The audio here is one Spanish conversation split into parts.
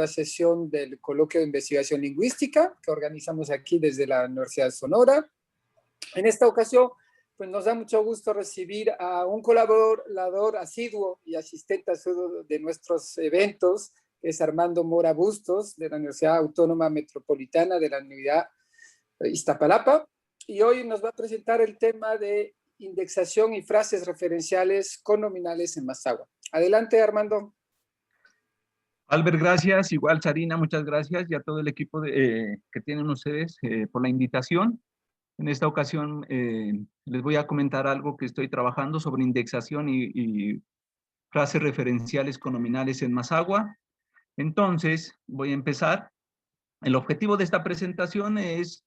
nueva sesión del Coloquio de Investigación Lingüística que organizamos aquí desde la Universidad de Sonora. En esta ocasión, pues nos da mucho gusto recibir a un colaborador asiduo y asistente asiduo de nuestros eventos, que es Armando Mora Bustos, de la Universidad Autónoma Metropolitana de la Unidad Iztapalapa. Y hoy nos va a presentar el tema de indexación y frases referenciales conominales en Mazahua. Adelante, Armando. Albert, gracias. Igual, Sarina, muchas gracias. Y a todo el equipo que tienen ustedes por la invitación. En esta ocasión les voy a comentar algo que estoy trabajando sobre indexación y frases referenciales conominales en Mazahua. Entonces, voy a empezar. El objetivo de esta presentación es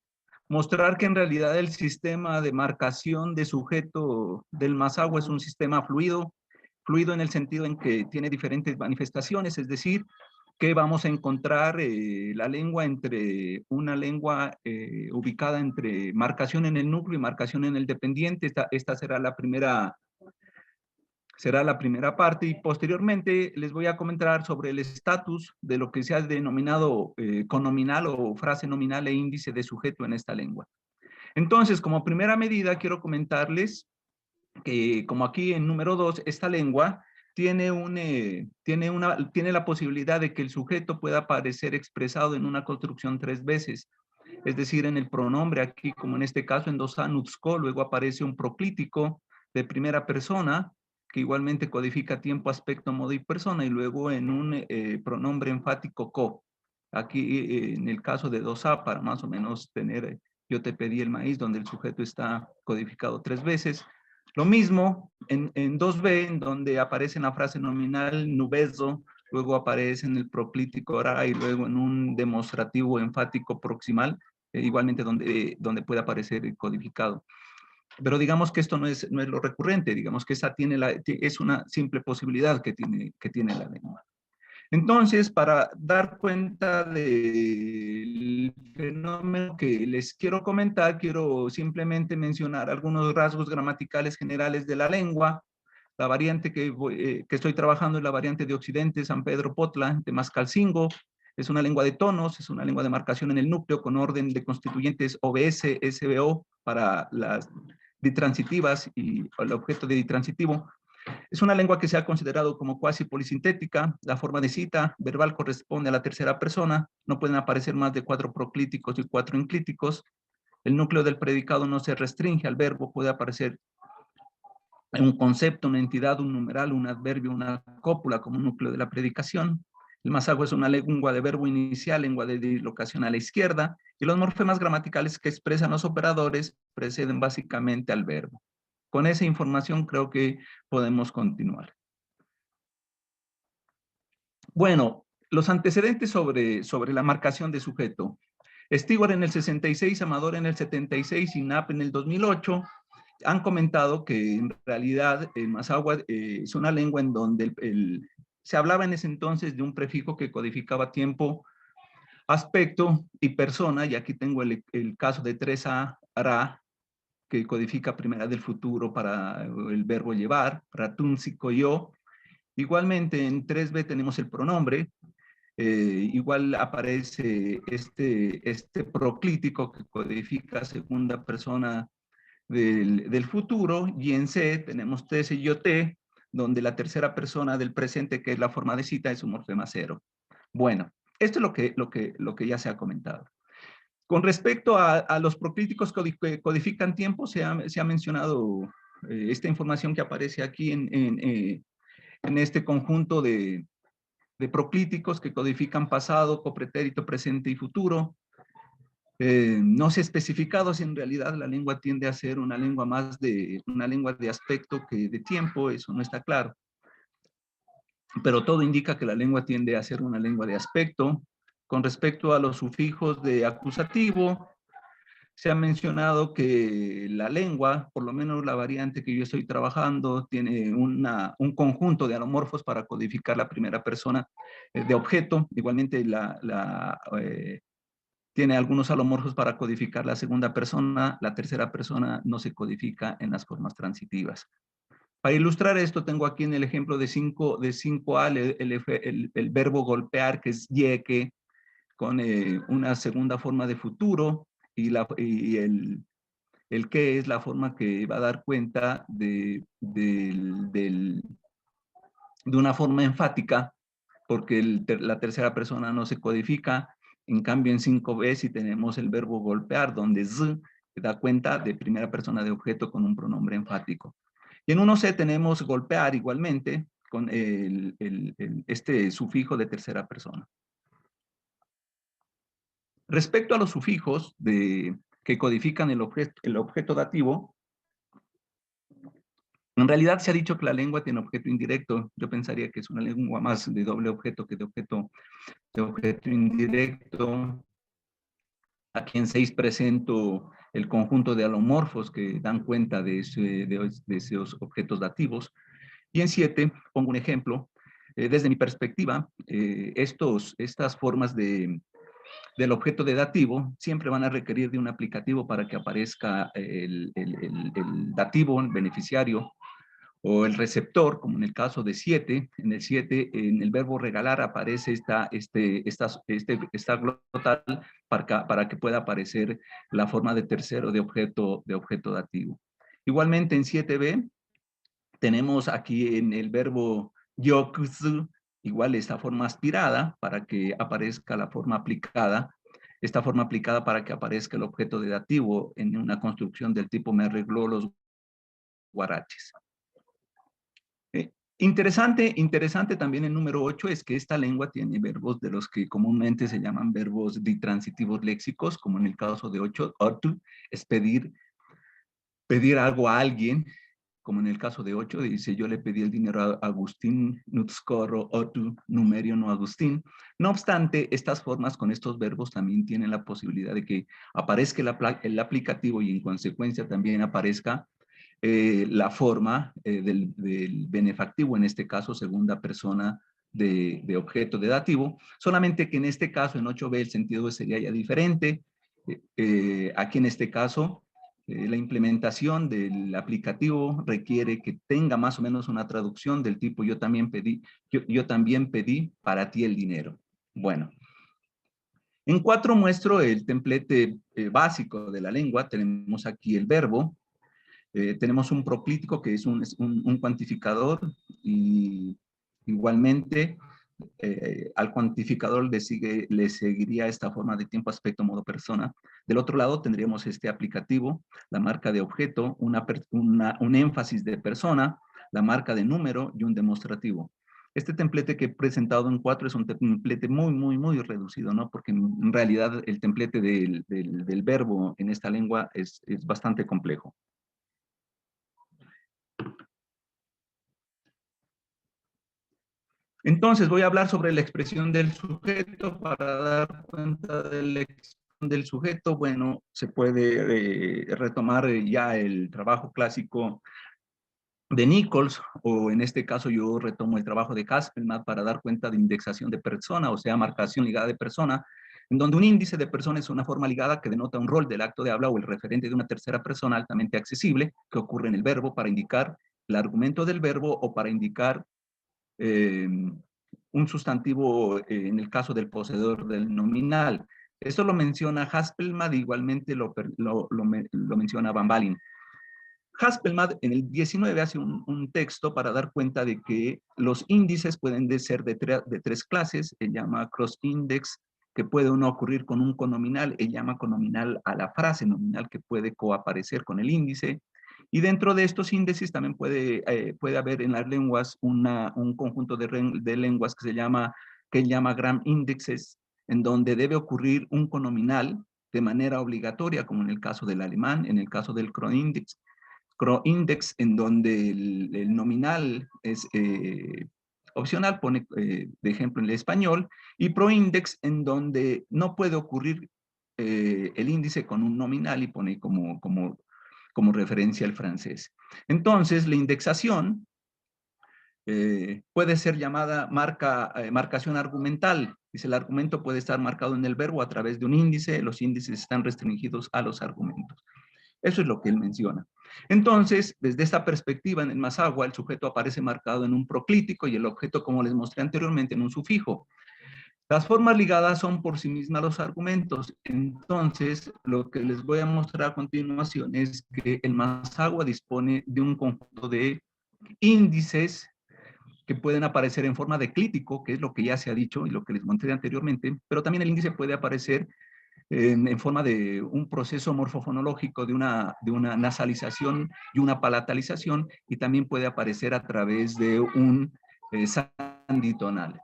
mostrar que en realidad el sistema de marcación de sujeto del Mazahua es un sistema fluido en el sentido en que tiene diferentes manifestaciones, es decir, que vamos a encontrar la lengua entre una lengua ubicada entre marcación en el núcleo y marcación en el dependiente. Esta será la primera parte, y posteriormente les voy a comentar sobre el estatus de lo que se ha denominado conominal o frase nominal e índice de sujeto en esta lengua. Entonces, como primera medida, quiero comentarles que, como aquí en número 2, esta lengua tiene la posibilidad de que el sujeto pueda aparecer expresado en una construcción 3 veces. Es decir, en el pronombre aquí, como en este caso en dosa nutsko, luego aparece un proclítico de primera persona, que igualmente codifica tiempo, aspecto, modo y persona, y luego en un pronombre enfático ko. Aquí en el caso de dosa, para más o menos tener yo te pedí el maíz, donde el sujeto está codificado 3 veces. Lo mismo en 2b, en donde aparece en la frase nominal nubezo, luego aparece en el proclítico ora, y luego en un demostrativo enfático proximal, igualmente donde puede aparecer codificado. Pero digamos que esto no es lo recurrente, digamos que esa es una simple posibilidad que tiene la lengua. Entonces, para dar cuenta del fenómeno que les quiero comentar, quiero simplemente mencionar algunos rasgos gramaticales generales de la lengua. La variante que estoy trabajando es la variante de Occidente, San Pedro Potla, de Mascalcingo. Es una lengua de tonos, es una lengua de marcación en el núcleo con orden de constituyentes OBS, SBO para las ditransitivas y el objeto de ditransitivo. Es una lengua que se ha considerado como cuasi polisintética. La forma de cita verbal corresponde a la tercera persona. No pueden aparecer más de 4 proclíticos y 4 enclíticos. El núcleo del predicado no se restringe al verbo. Puede aparecer un concepto, una entidad, un numeral, un adverbio, una cópula como núcleo de la predicación. El Mazahua es una lengua de verbo inicial, lengua de dislocación a la izquierda, y los morfemas gramaticales que expresan los operadores preceden básicamente al verbo. Con esa información creo que podemos continuar. Bueno, los antecedentes sobre la marcación de sujeto. Stewart en el 66, Amador en el 76 y Knapp en el 2008 han comentado que en realidad el Mazahua es una lengua en donde se hablaba en ese entonces de un prefijo que codificaba tiempo, aspecto y persona, y aquí tengo el caso de 3a, ra, que codifica primera del futuro para el verbo llevar, ratunsico yo. Igualmente en 3b tenemos el pronombre, igual aparece este proclítico que codifica segunda persona del futuro, y en C tenemos TS y YOT, donde la tercera persona del presente, que es la forma de cita, es un morfema cero. Bueno, esto es lo que ya se ha comentado. Con respecto a los proclíticos que codifican tiempo, se ha mencionado esta información que aparece aquí en este conjunto de proclíticos que codifican pasado, copretérito, presente y futuro. No se ha especificado si en realidad la lengua tiende a ser una lengua de aspecto que de tiempo, eso no está claro. Pero todo indica que la lengua tiende a ser una lengua de aspecto. Con respecto a los sufijos de acusativo, se ha mencionado que la lengua, por lo menos la variante que yo estoy trabajando, tiene un conjunto de alomorfos para codificar la primera persona de objeto. Igualmente tiene algunos alomorfos para codificar la segunda persona. La tercera persona no se codifica en las formas transitivas. Para ilustrar esto, tengo aquí en el ejemplo de 5A el verbo golpear, que es yeque, con una segunda forma de futuro, y el que es la forma que va a dar cuenta de una forma enfática, porque la tercera persona no se codifica. En cambio, en 5B sí tenemos el verbo golpear, donde z da cuenta de primera persona de objeto con un pronombre enfático. Y en 1C tenemos golpear igualmente, con este sufijo de tercera persona. Respecto a los sufijos que codifican el objeto dativo, en realidad se ha dicho que la lengua tiene objeto indirecto. Yo pensaría que es una lengua más de doble objeto que de objeto indirecto. Aquí en 6 presento el conjunto de alomorfos que dan cuenta de esos objetos dativos. Y en 7 pongo un ejemplo. Desde mi perspectiva, estas formas del objeto de dativo siempre van a requerir de un aplicativo para que aparezca el dativo, el beneficiario, o el receptor, como en el caso de 7. En el 7, en el verbo regalar aparece esta glotal para que pueda aparecer la forma de tercero de objeto dativo. Igualmente en 7b tenemos aquí en el verbo yokuzu, igual esta forma aspirada para que aparezca la forma aplicada. Esta forma aplicada para que aparezca el objeto de dativo en una construcción del tipo me arregló los guaraches. Interesante también el número 8 es que esta lengua tiene verbos de los que comúnmente se llaman verbos ditransitivos léxicos, como en el caso de 8, otu, es pedir algo a alguien, como en el caso de 8, dice yo le pedí el dinero a Agustín, nutscorro, otu, numerio, no Agustín. No obstante, estas formas con estos verbos también tienen la posibilidad de que aparezca el aplicativo y en consecuencia también aparezca la forma del benefactivo, en este caso segunda persona de objeto de dativo, solamente que en este caso en 8b el sentido sería ya diferente. Aquí en este caso la implementación del aplicativo requiere que tenga más o menos una traducción del tipo yo también pedí para ti el dinero. Bueno, en 4 muestro el templete básico de la lengua. Tenemos aquí el verbo. Tenemos un proclítico que es un cuantificador y igualmente al cuantificador le seguiría esta forma de tiempo, aspecto, modo, persona. Del otro lado tendríamos este aplicativo, la marca de objeto, un énfasis de persona, la marca de número y un demostrativo. Este templete que he presentado en 4 es un templete muy reducido, ¿no? Porque en realidad el templete del verbo en esta lengua es bastante complejo. Entonces voy a hablar sobre la expresión del sujeto para dar cuenta de la expresión del sujeto. Bueno, se puede retomar ya el trabajo clásico de Nichols, o en este caso yo retomo el trabajo de Haspelmath para dar cuenta de indexación de persona, o sea, marcación ligada de persona, en donde un índice de persona es una forma ligada que denota un rol del acto de habla o el referente de una tercera persona altamente accesible que ocurre en el verbo para indicar el argumento del verbo o para indicar un sustantivo en el caso del poseedor del nominal. Esto lo menciona Haspelmath, igualmente lo menciona Van Balen. Haspelmath en el 19 hace un texto para dar cuenta de que los índices pueden ser de 3 clases. Él llama cross-index, que puede uno ocurrir con un conominal. Él llama conominal a la frase nominal que puede coaparecer con el índice. Y dentro de estos índices también puede haber en las lenguas un conjunto de lenguas que él llama gram indexes, en donde debe ocurrir un conominal de manera obligatoria, como en el caso del alemán, en el caso del croindex, en donde el nominal es opcional, pone de ejemplo en el español, y proindex en donde no puede ocurrir el índice con un nominal y pone como referencia al francés. Entonces, la indexación puede ser llamada marcación argumental. Dice, el argumento puede estar marcado en el verbo a través de un índice, los índices están restringidos a los argumentos. Eso es lo que él menciona. Entonces, desde esta perspectiva, en el Mazahua, el sujeto aparece marcado en un proclítico y el objeto, como les mostré anteriormente, en un sufijo. Las formas ligadas son por sí mismas los argumentos. Entonces, lo que les voy a mostrar a continuación es que el Mazahua dispone de un conjunto de índices que pueden aparecer en forma de clítico, que es lo que ya se ha dicho y lo que les mostré anteriormente, pero también el índice puede aparecer en forma de un proceso morfofonológico, de una nasalización y una palatalización, y también puede aparecer a través de un sanditonal.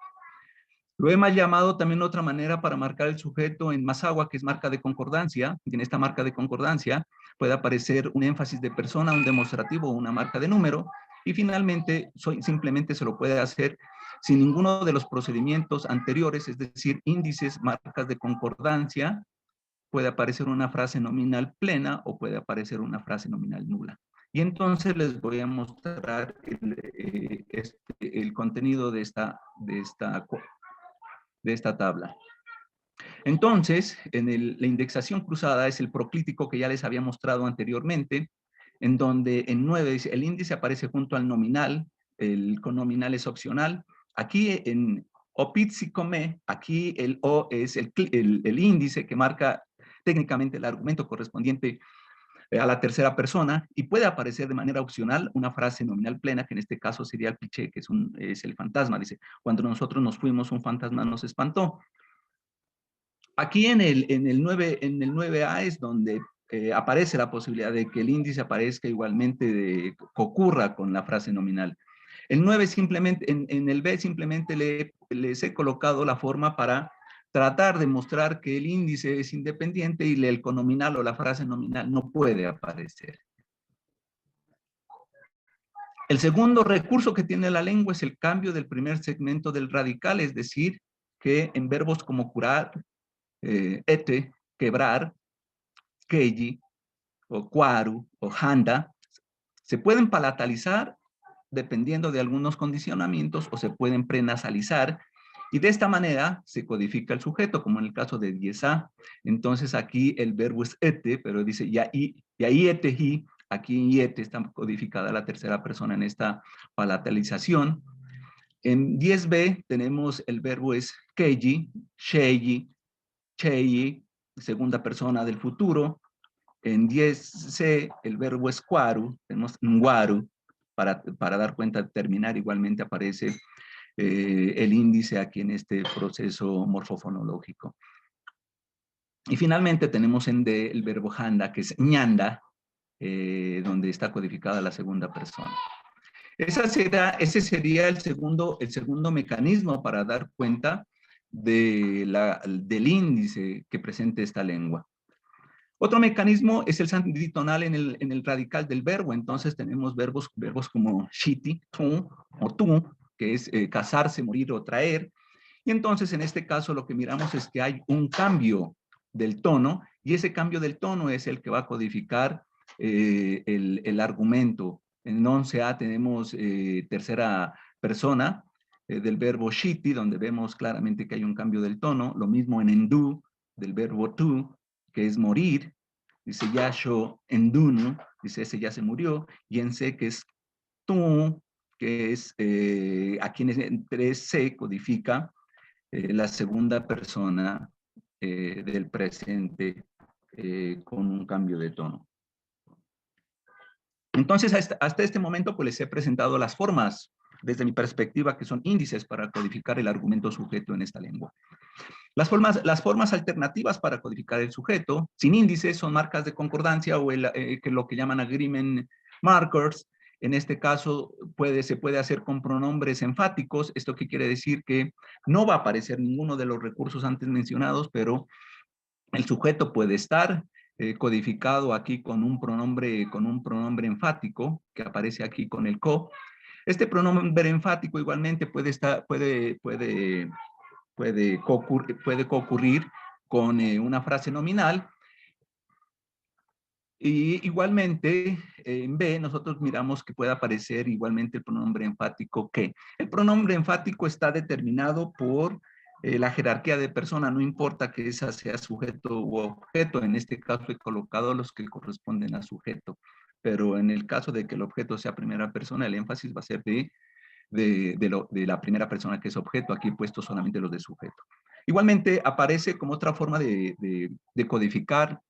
Lo hemos llamado también otra manera para marcar el sujeto en Mazahua, que es marca de concordancia, y en esta marca de concordancia puede aparecer un énfasis de persona, un demostrativo o una marca de número, y finalmente simplemente se lo puede hacer sin ninguno de los procedimientos anteriores, es decir, índices, marcas de concordancia. Puede aparecer una frase nominal plena o puede aparecer una frase nominal nula. Y entonces les voy a mostrar el contenido de esta tabla. Entonces, la indexación cruzada es el proclítico que ya les había mostrado anteriormente, en donde en 9 dice, el índice aparece junto al nominal, el conominal es opcional. Aquí en Opizicome, aquí el O es el índice que marca técnicamente el argumento correspondiente a la tercera persona, y puede aparecer de manera opcional una frase nominal plena, que en este caso sería el cliché, que es el fantasma. Dice, cuando nosotros nos fuimos, un fantasma nos espantó. Aquí en el 9A es donde aparece la posibilidad de que el índice aparezca igualmente, ocurra con la frase nominal. El 9 simplemente, en el B simplemente les he colocado la forma para tratar de mostrar que el índice es independiente y el conominal o la frase nominal no puede aparecer. El segundo recurso que tiene la lengua es el cambio del primer segmento del radical, es decir, que en verbos como curar, ete, quebrar, keji, o cuaru, o handa, se pueden palatalizar dependiendo de algunos condicionamientos o se pueden prenasalizar, y de esta manera se codifica el sujeto, como en el caso de 10A. Entonces aquí el verbo es ete, pero dice y ahí eteji, aquí ete está codificada la tercera persona en esta palatalización. En 10B tenemos el verbo es keji, sheji, cheyi, segunda persona del futuro. En 10C el verbo es cuaru, tenemos nguaru, para dar cuenta, terminar, igualmente aparece el índice aquí en este proceso morfofonológico. Y finalmente tenemos en D el verbo handa, que es ñanda, donde está codificada la segunda persona. Ese sería el segundo mecanismo para dar cuenta del índice que presenta esta lengua. Otro mecanismo es el sanditonal en el radical del verbo. Entonces tenemos verbos como shiti, tu o tu, que es casarse, morir o traer. Y entonces en este caso lo que miramos es que hay un cambio del tono, y ese cambio del tono es el que va a codificar el argumento. En 11A tenemos tercera persona del verbo shiti, donde vemos claramente que hay un cambio del tono. Lo mismo en endu, del verbo tu, que es morir. Dice yasho endunu, dice ese ya se murió. Y en se, que es tu, que es aquí en 3C codifica la segunda persona del presente con un cambio de tono. Entonces, hasta este momento, pues les he presentado las formas, desde mi perspectiva, que son índices para codificar el argumento sujeto en esta lengua. Las formas alternativas para codificar el sujeto, sin índices, son marcas de concordancia o lo que llaman agreement markers. En este caso, se puede hacer con pronombres enfáticos. ¿Esto qué quiere decir? Que no va a aparecer ninguno de los recursos antes mencionados, pero el sujeto puede estar codificado aquí con un pronombre enfático, que aparece aquí con el co. Este pronombre enfático igualmente puede concurrir con una frase nominal. Y igualmente en B nosotros miramos que puede aparecer igualmente el pronombre enfático que. El pronombre enfático está determinado por la jerarquía de persona, no importa que esa sea sujeto u objeto. En este caso he colocado los que corresponden a sujeto. pero en el caso de que el objeto sea primera persona, el énfasis va a ser de la primera persona que es objeto, aquí he puesto solamente los de sujeto. Igualmente aparece como otra forma de codificar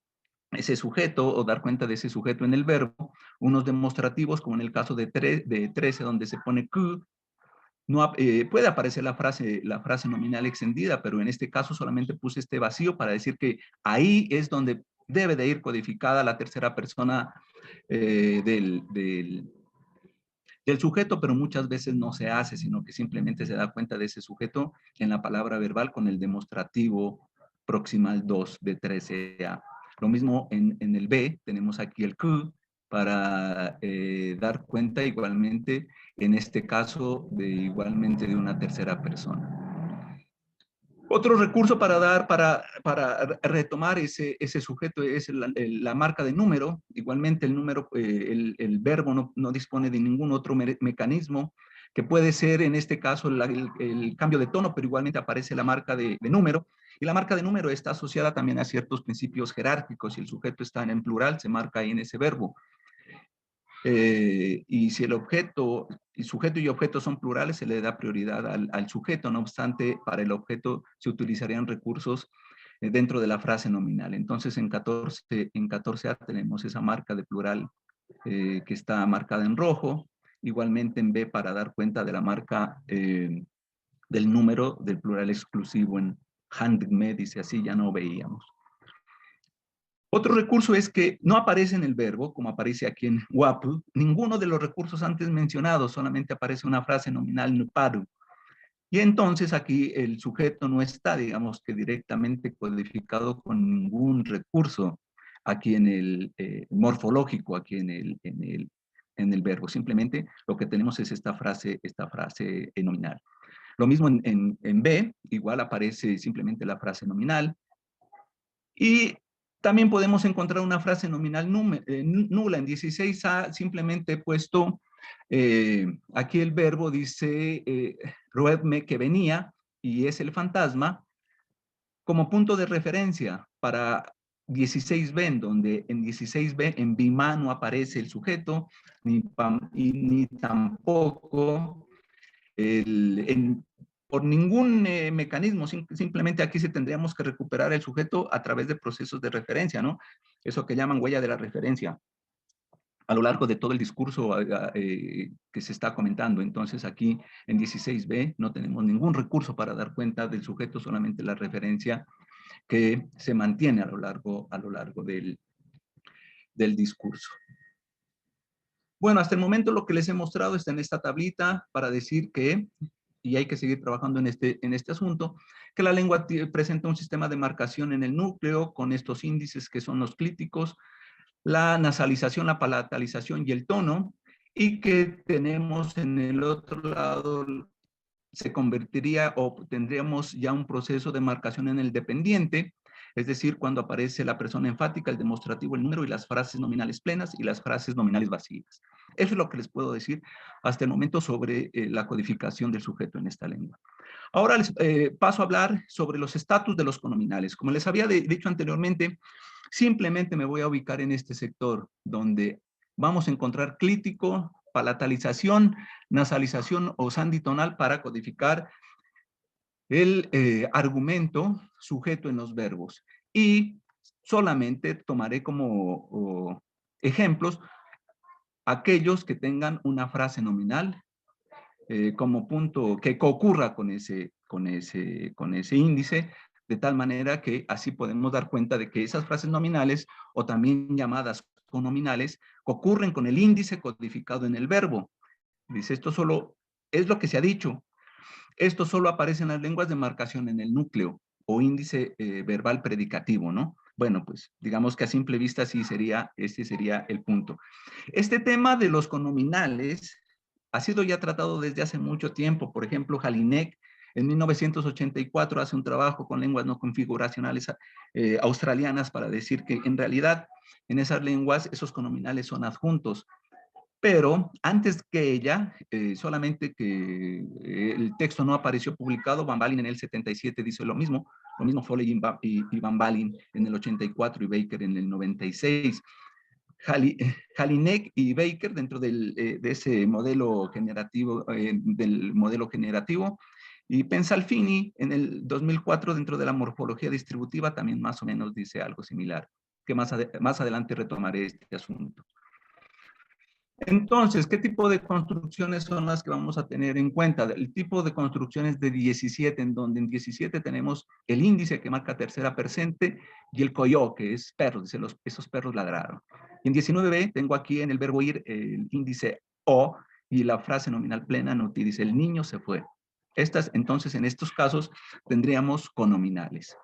ese sujeto o dar cuenta de ese sujeto en el verbo, unos demostrativos como en el caso de 13 donde se pone que, no, puede aparecer la frase nominal extendida, pero en este caso solamente puse este vacío para decir que ahí es donde debe de ir codificada la tercera persona del sujeto, pero muchas veces no se hace, sino que simplemente se da cuenta de ese sujeto en la palabra verbal con el demostrativo proximal 2 de 13a. Lo mismo en el B, tenemos aquí el Q para dar cuenta igualmente, en este caso, igualmente de una tercera persona. Otro recurso para retomar ese sujeto es la marca de número. Igualmente el número, el verbo no dispone de ningún otro mecanismo, que puede ser en este caso el cambio de tono, pero igualmente aparece la marca de número. Y la marca de número está asociada también a ciertos principios jerárquicos. Si el sujeto está en plural, se marca ahí en ese verbo. Y si el objeto, y sujeto y objeto son plurales, se le da prioridad al sujeto. No obstante, para el objeto se utilizarían recursos dentro de la frase nominal. Entonces, en 14A tenemos esa marca de plural que está marcada en rojo. Igualmente en B para dar cuenta de la marca del número del plural exclusivo en handme, dice así, ya no veíamos. Otro recurso es que no aparece en el verbo, como aparece aquí en WAPL, ninguno de los recursos antes mencionados, solamente aparece una frase nominal nuparu. Y entonces aquí el sujeto no está, digamos que directamente codificado con ningún recurso aquí en el morfológico, aquí en el verbo. Simplemente lo que tenemos es esta frase nominal. Lo mismo en B, igual aparece simplemente la frase nominal. Y también podemos encontrar una frase nominal nula. En 16A simplemente he puesto, aquí el verbo dice, roedme, que venía, y es el fantasma, como punto de referencia para 16B, en donde en 16B en Bima no aparece el sujeto, ni tampoco por ningún mecanismo, simplemente aquí tendríamos que recuperar el sujeto a través de procesos de referencia, ¿no? Eso que llaman huella de la referencia a lo largo de todo el discurso que se está comentando. Entonces aquí en 16B no tenemos ningún recurso para dar cuenta del sujeto, solamente la referencia que se mantiene a lo largo del discurso. Bueno, hasta el momento lo que les he mostrado está en esta tablita para decir que, y hay que seguir trabajando en este asunto, que la lengua presenta un sistema de marcación en el núcleo con estos índices que son los clíticos, la nasalización, la palatalización y el tono, y que tenemos en el otro lado, se convertiría o tendríamos ya un proceso de marcación en el dependiente, es decir, cuando aparece la persona enfática, el demostrativo, el número y las frases nominales plenas y las frases nominales vacías. Eso es lo que les puedo decir hasta el momento sobre la codificación del sujeto en esta lengua. Ahora les paso a hablar sobre los estatus de los conominales. Como les había dicho anteriormente, simplemente me voy a ubicar en este sector donde vamos a encontrar clítico, palatalización, nasalización o sanditonal para codificar el argumento sujeto en los verbos. Y solamente tomaré como ejemplos aquellos que tengan una frase nominal como punto que ocurra con ese índice, de tal manera que así podemos dar cuenta de que esas frases nominales o también llamadas conominales ocurren con el índice codificado en el verbo. Dice, esto solo es lo que se ha dicho. Esto solo aparece en las lenguas de marcación en el núcleo o índice verbal predicativo, ¿no? Bueno, pues digamos que a simple vista sí este sería el punto. Este tema de los conominales ha sido ya tratado desde hace mucho tiempo. Por ejemplo, Jelinek en 1984 hace un trabajo con lenguas no configuracionales australianas para decir que en realidad en esas lenguas esos conominales son adjuntos. Pero antes que ella, solamente que el texto no apareció publicado, Van Balin en el 77 dice lo mismo Foley y Van Balin en el 84 y Baker en el 96. Jelinek y Baker dentro de ese modelo generativo, y Pensalfini en el 2004 dentro de la morfología distributiva también más o menos dice algo similar, que más adelante retomaré este asunto. Entonces, ¿qué tipo de construcciones son las que vamos a tener en cuenta? El tipo de construcciones de 17, en donde en 17 tenemos el índice que marca tercera presente y el coyo, que es perro, dice esos perros ladraron. Y en 19b tengo aquí en el verbo ir el índice o y la frase nominal plena noti, dice el niño se fue. Entonces, en estos casos tendríamos conominales.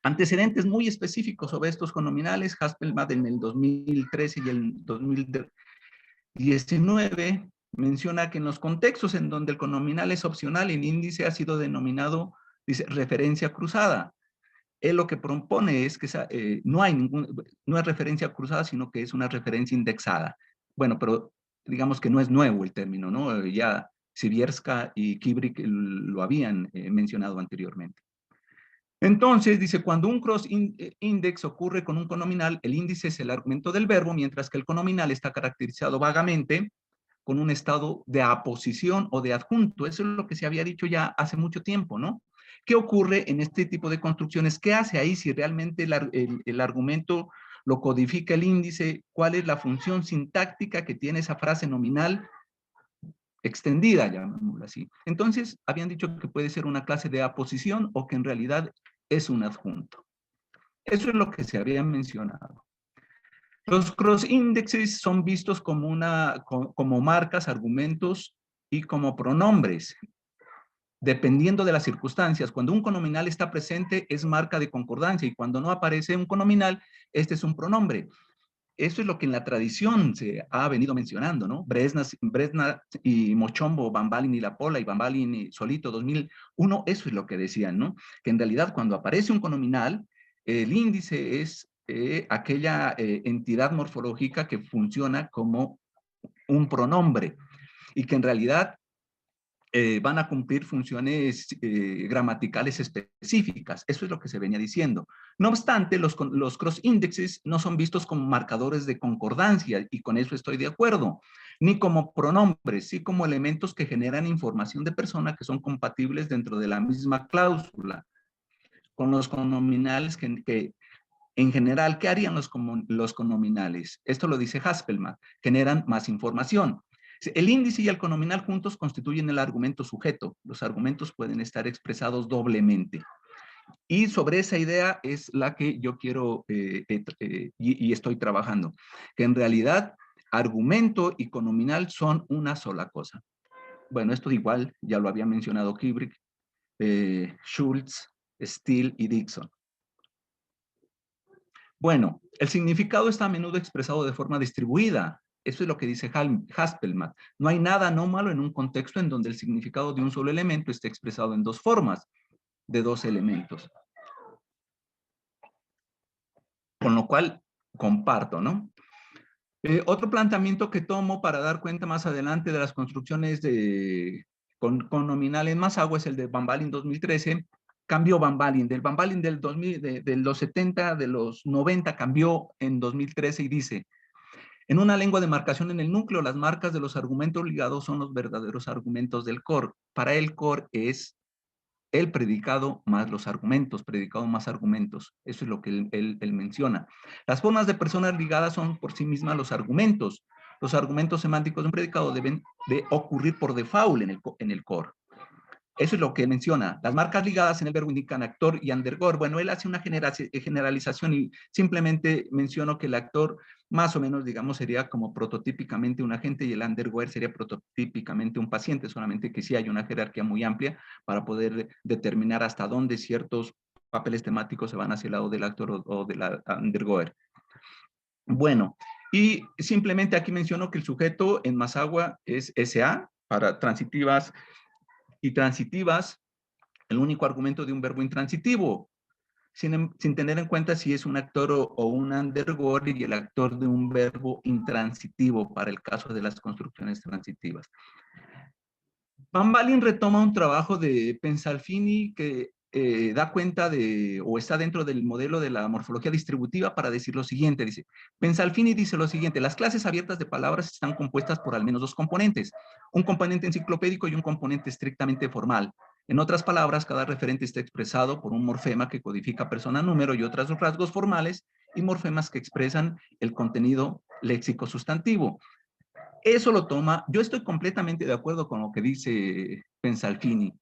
Antecedentes muy específicos sobre estos conominales, Haspelmath en el 2013 y el 2019 menciona que en los contextos en donde el conominal es opcional, el índice ha sido denominado, dice, referencia cruzada. Él lo que propone es que no es referencia cruzada, sino que es una referencia indexada. Bueno, pero digamos que no es nuevo el término, ¿no? Ya Sibierska y Kibrik lo habían mencionado anteriormente. Entonces, dice, cuando un cross-index ocurre con un conominal, el índice es el argumento del verbo, mientras que el conominal está caracterizado vagamente con un estado de aposición o de adjunto. Eso es lo que se había dicho ya hace mucho tiempo, ¿no? ¿Qué ocurre en este tipo de construcciones? ¿Qué hace ahí si realmente el argumento lo codifica el índice? ¿Cuál es la función sintáctica que tiene esa frase nominal extendida, llamémoslo así? Entonces, habían dicho que puede ser una clase de aposición o que en realidad es un adjunto. Eso es lo que se había mencionado. Los cross-indexes son vistos como marcas, argumentos y como pronombres, dependiendo de las circunstancias. Cuando un conominal está presente, es marca de concordancia, y cuando no aparece un conominal, este es un pronombre. Eso es lo que en la tradición se ha venido mencionando, ¿no? Bresna y Mochombo, Bambalin y La Pola, y Bambalin y Solito 2001, eso es lo que decían, ¿no? Que en realidad cuando aparece un conominal, el índice es aquella entidad morfológica que funciona como un pronombre y que en realidad van a cumplir funciones gramaticales específicas. Eso es lo que se venía diciendo. No obstante, los cross-indexes no son vistos como marcadores de concordancia, y con eso estoy de acuerdo, ni como pronombres, sí como elementos que generan información de persona que son compatibles dentro de la misma cláusula. Con los conominales que en general, ¿qué harían los conominales? Esto lo dice Haspelmath, generan más información. El índice y el conominal juntos constituyen el argumento sujeto. Los argumentos pueden estar expresados doblemente. Y sobre esa idea es la que yo quiero y estoy trabajando. Que en realidad, argumento y conominal son una sola cosa. Bueno, esto igual ya lo había mencionado Kibrik, Schultz, Steele y Dixon. Bueno, el significado está a menudo expresado de forma distribuida. Eso es lo que dice Haspelmath. No hay nada anómalo en un contexto en donde el significado de un solo elemento esté expresado en dos formas, de dos elementos. Con lo cual, comparto, ¿no? Otro planteamiento que tomo para dar cuenta más adelante de las construcciones con nominal en Massawa es el de Bambalin 2013. Cambió Bambalin, del Bambalin del 2000, de los 70, de los 90, cambió en 2013 y dice: en una lengua de marcación en el núcleo, las marcas de los argumentos ligados son los verdaderos argumentos del core. Para el core es el predicado más los argumentos, predicado más argumentos. Eso es lo que él menciona. Las formas de personas ligadas son por sí mismas los argumentos. Los argumentos semánticos de un predicado deben de ocurrir por default en el core. Eso es lo que menciona. Las marcas ligadas en el verbo indican actor y undergoer. Bueno, él hace una generalización y simplemente menciono que el actor más o menos, digamos, sería como prototípicamente un agente y el undergoer sería prototípicamente un paciente, solamente que sí hay una jerarquía muy amplia para poder determinar hasta dónde ciertos papeles temáticos se van hacia el lado del actor o del undergoer. Bueno, y simplemente aquí menciono que el sujeto en Massawa es SA para transitivas y transitivas, el único argumento de un verbo intransitivo, sin tener en cuenta si es un actor o un undergoer y el actor de un verbo intransitivo para el caso de las construcciones transitivas. Bambalin retoma un trabajo de Pensalfini que da cuenta de, o está dentro del modelo de la morfología distributiva para decir lo siguiente. Dice, Pensalfini dice lo siguiente: las clases abiertas de palabras están compuestas por al menos dos componentes, un componente enciclopédico y un componente estrictamente formal. En otras palabras, cada referente está expresado por un morfema que codifica persona, número y otros rasgos formales, y morfemas que expresan el contenido léxico sustantivo. Eso lo toma, yo estoy completamente de acuerdo con lo que dice Pensalfini.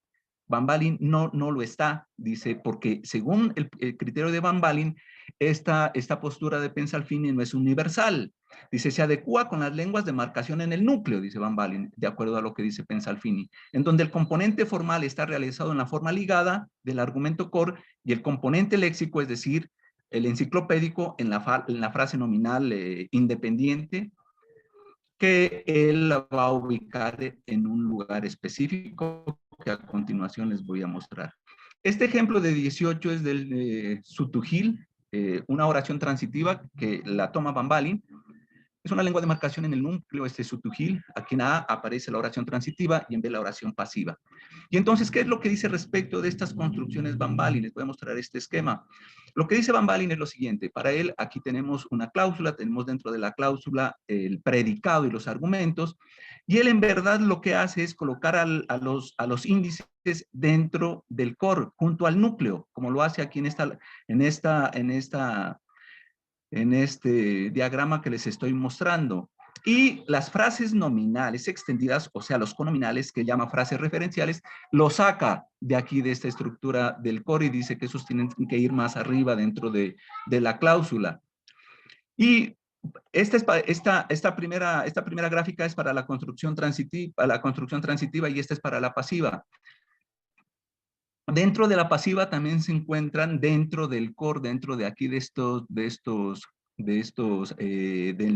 Van Balen no lo está, dice, porque según el criterio de Van Balen, esta postura de Pensalfini no es universal. Dice, se adecua con las lenguas de marcación en el núcleo, dice Van Balen, de acuerdo a lo que dice Pensalfini, en donde el componente formal está realizado en la forma ligada del argumento core y el componente léxico, es decir, el enciclopédico, en la frase nominal independiente, que él la va a ubicar en un lugar específico que a continuación les voy a mostrar. Este ejemplo de 18 es del Sutugil, una oración transitiva que la toma Van Balen. Es una lengua de marcación en el núcleo, este Sutugil. Aquí en A aparece la oración transitiva y en B la oración pasiva. Y entonces, ¿qué es lo que dice respecto de estas construcciones Van Balen? Les voy a mostrar este esquema. Lo que dice Van Balen es lo siguiente. Para él, aquí tenemos una cláusula, tenemos dentro de la cláusula el predicado y los argumentos, y él en verdad lo que hace es colocar a los índices dentro del core, junto al núcleo, como lo hace aquí en este diagrama que les estoy mostrando. Y las frases nominales extendidas, o sea, los conominales que llama frases referenciales, lo saca de aquí, de esta estructura del core, y dice que esos tienen que ir más arriba dentro de la cláusula. Y esta primera gráfica es para la construcción transitiva y esta es para la pasiva. Dentro de la pasiva también se encuentran dentro del core, dentro de aquí del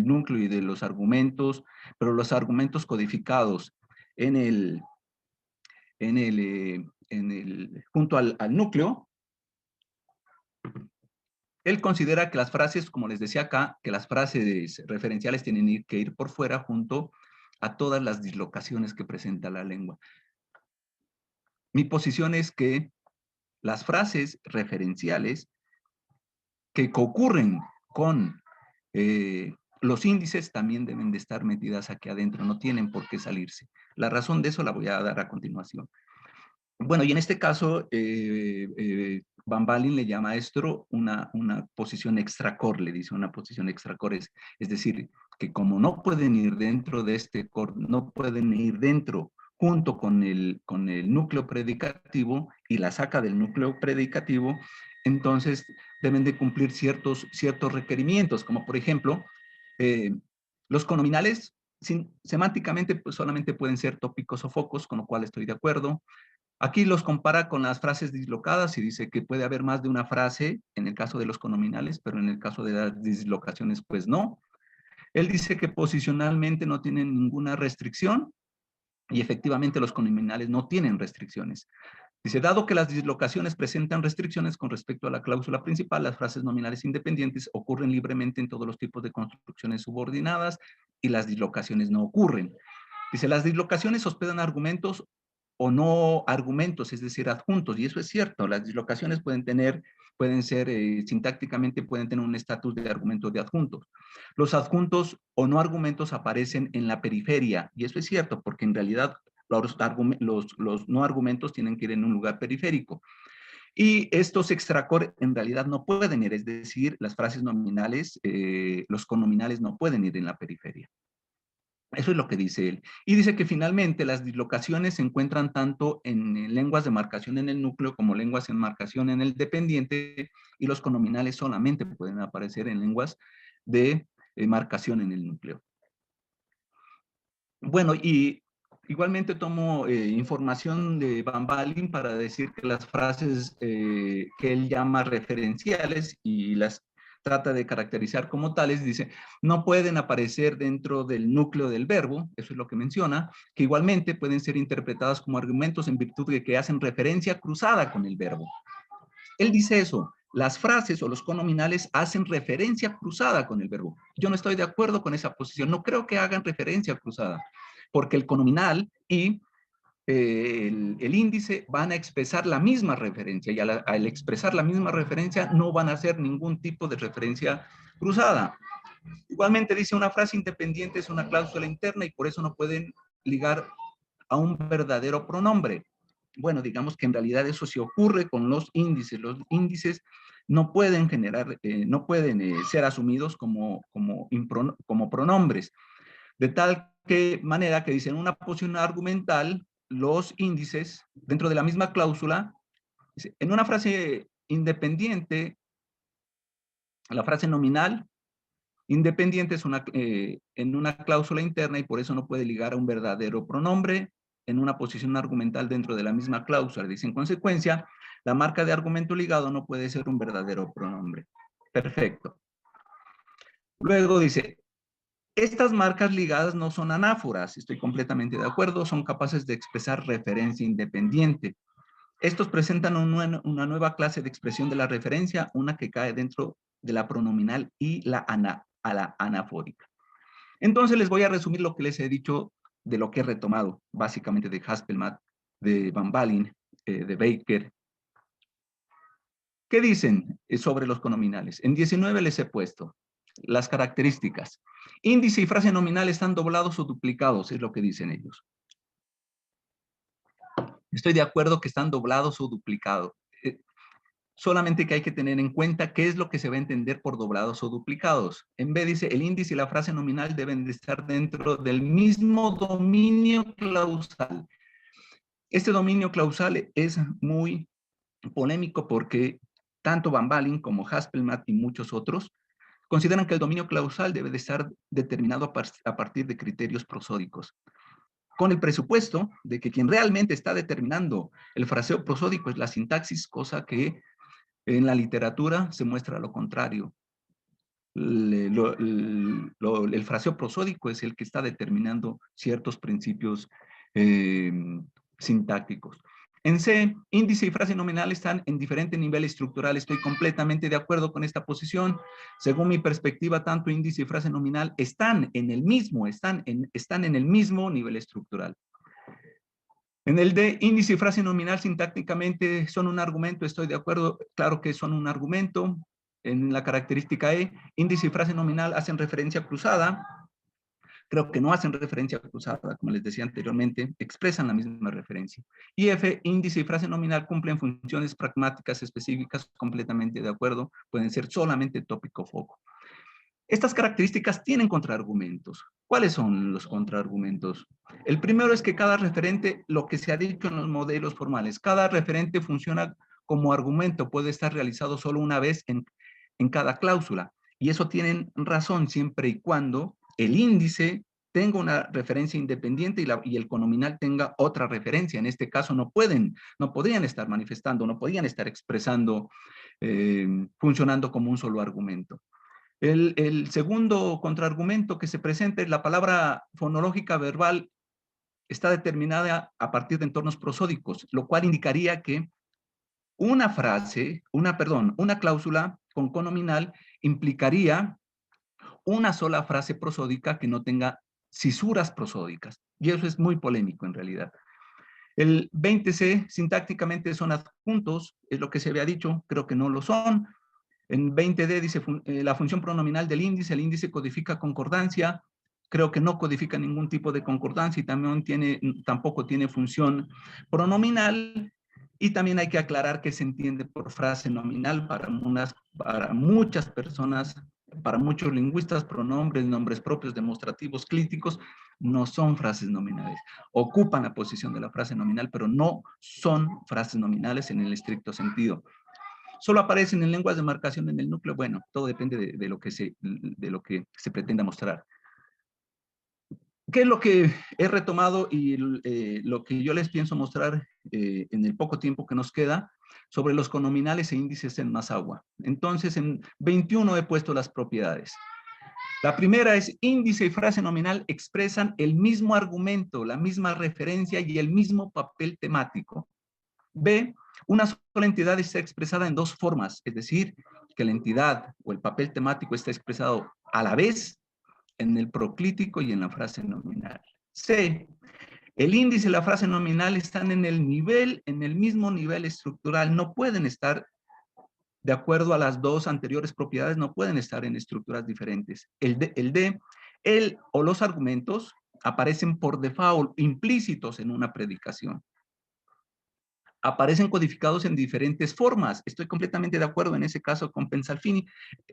núcleo y de los argumentos, pero los argumentos codificados junto al núcleo. Él considera que las frases, como les decía acá, que las frases referenciales tienen que ir por fuera junto a todas las dislocaciones que presenta la lengua. Mi posición es que las frases referenciales que ocurren con los índices también deben de estar metidas aquí adentro, no tienen por qué salirse. La razón de eso la voy a dar a continuación. Bueno, y en este caso, Van Balen le llama a esto una posición extracore, le dice una posición extracore, es decir, que como no pueden ir dentro de este core, no pueden ir dentro junto con el núcleo predicativo y la saca del núcleo predicativo, entonces deben de cumplir ciertos requerimientos, como por ejemplo, los conominales semánticamente pues, solamente pueden ser tópicos o focos, con lo cual estoy de acuerdo. Aquí los compara con las frases dislocadas y dice que puede haber más de una frase en el caso de los conominales, pero en el caso de las dislocaciones, pues no. Él dice que posicionalmente no tienen ninguna restricción y efectivamente los conominales no tienen restricciones. Dice, dado que las dislocaciones presentan restricciones con respecto a la cláusula principal, las frases nominales independientes ocurren libremente en todos los tipos de construcciones subordinadas y las dislocaciones no ocurren. Dice, las dislocaciones hospedan argumentos o no argumentos, es decir, adjuntos, y eso es cierto, las dislocaciones pueden ser sintácticamente, pueden tener un estatus de argumentos de adjuntos. Los adjuntos o no argumentos aparecen en la periferia, y eso es cierto, porque en realidad los no argumentos tienen que ir en un lugar periférico. Y estos extracore en realidad no pueden ir, es decir, las frases nominales, los conominales no pueden ir en la periferia. Eso es lo que dice él. Y dice que finalmente las dislocaciones se encuentran tanto en lenguas de marcación en el núcleo como lenguas en marcación en el dependiente, y los conominales solamente pueden aparecer en lenguas de marcación en el núcleo. Bueno, y igualmente tomo información de Van Balen para decir que las frases que él llama referenciales y las trata de caracterizar como tales, dice, no pueden aparecer dentro del núcleo del verbo, eso es lo que menciona, que igualmente pueden ser interpretadas como argumentos en virtud de que hacen referencia cruzada con el verbo. Él dice eso, las frases o los conominales hacen referencia cruzada con el verbo. Yo no estoy de acuerdo con esa posición, no creo que hagan referencia cruzada, porque el conominal y el índice van a expresar la misma referencia y al expresar la misma referencia no van a hacer ningún tipo de referencia cruzada. Igualmente dice una frase independiente es una cláusula interna y por eso no pueden ligar a un verdadero pronombre. Bueno, digamos que en realidad eso sí ocurre con los índices. Los índices no pueden generar, no pueden ser asumidos como pronombres. De tal manera que dicen una posición argumental, los índices dentro de la misma cláusula, en una frase independiente, la frase nominal independiente es en una cláusula interna y por eso no puede ligar a un verdadero pronombre en una posición argumental dentro de la misma cláusula. Dice, en consecuencia, la marca de argumento ligado no puede ser un verdadero pronombre. Perfecto. Luego dice, estas marcas ligadas no son anáforas, estoy completamente de acuerdo, son capaces de expresar referencia independiente. Estos presentan una nueva clase de expresión de la referencia, una que cae dentro de la pronominal y la anafórica. Entonces les voy a resumir lo que les he dicho de lo que he retomado, básicamente de Haspelmath, de Van Balen, de Baker. ¿Qué dicen sobre los conominales? En 19 les he puesto las características. Índice y frase nominal están doblados o duplicados, es lo que dicen ellos. Estoy de acuerdo que están doblados o duplicados. Solamente que hay que tener en cuenta qué es lo que se va a entender por doblados o duplicados. En B dice, el índice y la frase nominal deben de estar dentro del mismo dominio clausal. Este dominio clausal es muy polémico porque tanto Van Balen como Haspelmath y muchos otros consideran que el dominio clausal debe de estar determinado a partir de criterios prosódicos, con el presupuesto de que quien realmente está determinando el fraseo prosódico es la sintaxis, cosa que en la literatura se muestra lo contrario. El fraseo prosódico es el que está determinando ciertos principios sintácticos. En C, índice y frase nominal están en diferente nivel estructural. Estoy completamente de acuerdo con esta posición. Según mi perspectiva, tanto índice y frase nominal están en el mismo nivel estructural. En el D, índice y frase nominal sintácticamente son un argumento. Estoy de acuerdo, claro que son un argumento. En la característica E, índice y frase nominal hacen referencia cruzada. Creo que no hacen referencia cruzada, como les decía anteriormente, expresan la misma referencia. Y F, índice y frase nominal cumplen funciones pragmáticas específicas, completamente de acuerdo, pueden ser solamente tópico foco. Estas características tienen contraargumentos. ¿Cuáles son los contraargumentos? El primero es que cada referente, lo que se ha dicho en los modelos formales, cada referente funciona como argumento, puede estar realizado solo una vez en cada cláusula. Y eso tienen razón siempre y cuando el índice tenga una referencia independiente y el conominal tenga otra referencia. En este caso no podrían estar manifestando, no podrían estar expresando, funcionando como un solo argumento. El segundo contraargumento que se presenta es la palabra fonológica verbal está determinada a partir de entornos prosódicos, lo cual indicaría que una cláusula con conominal implicaría una sola frase prosódica que no tenga cisuras prosódicas. Y eso es muy polémico en realidad. El 20C sintácticamente son adjuntos, es lo que se había dicho, creo que no lo son. En 20D dice la función pronominal del índice, el índice codifica concordancia, creo que no codifica ningún tipo de concordancia y tampoco tiene función pronominal. Y también hay que aclarar que se entiende por frase nominal para muchas personas, para muchos lingüistas, pronombres, nombres propios, demostrativos, clíticos, no son frases nominales. Ocupan la posición de la frase nominal, pero no son frases nominales en el estricto sentido. Solo aparecen en lenguas de marcación en el núcleo. Bueno, todo depende de lo que se pretenda mostrar. ¿Qué es lo que he retomado y lo que yo les pienso mostrar en el poco tiempo que nos queda sobre los conominales e índices en Mazahua? Entonces, en 21 he puesto las propiedades. La primera es índice y frase nominal expresan el mismo argumento, la misma referencia y el mismo papel temático. B, una sola entidad está expresada en dos formas, es decir, que la entidad o el papel temático está expresado a la vez en el proclítico y en la frase nominal. C, El índice y la frase nominal están en el mismo nivel estructural, no pueden estar, de acuerdo a las dos anteriores propiedades, no pueden estar en estructuras diferentes. El o los argumentos aparecen por default, implícitos en una predicación. Aparecen codificados en diferentes formas. Estoy completamente de acuerdo en ese caso con Pensalfini,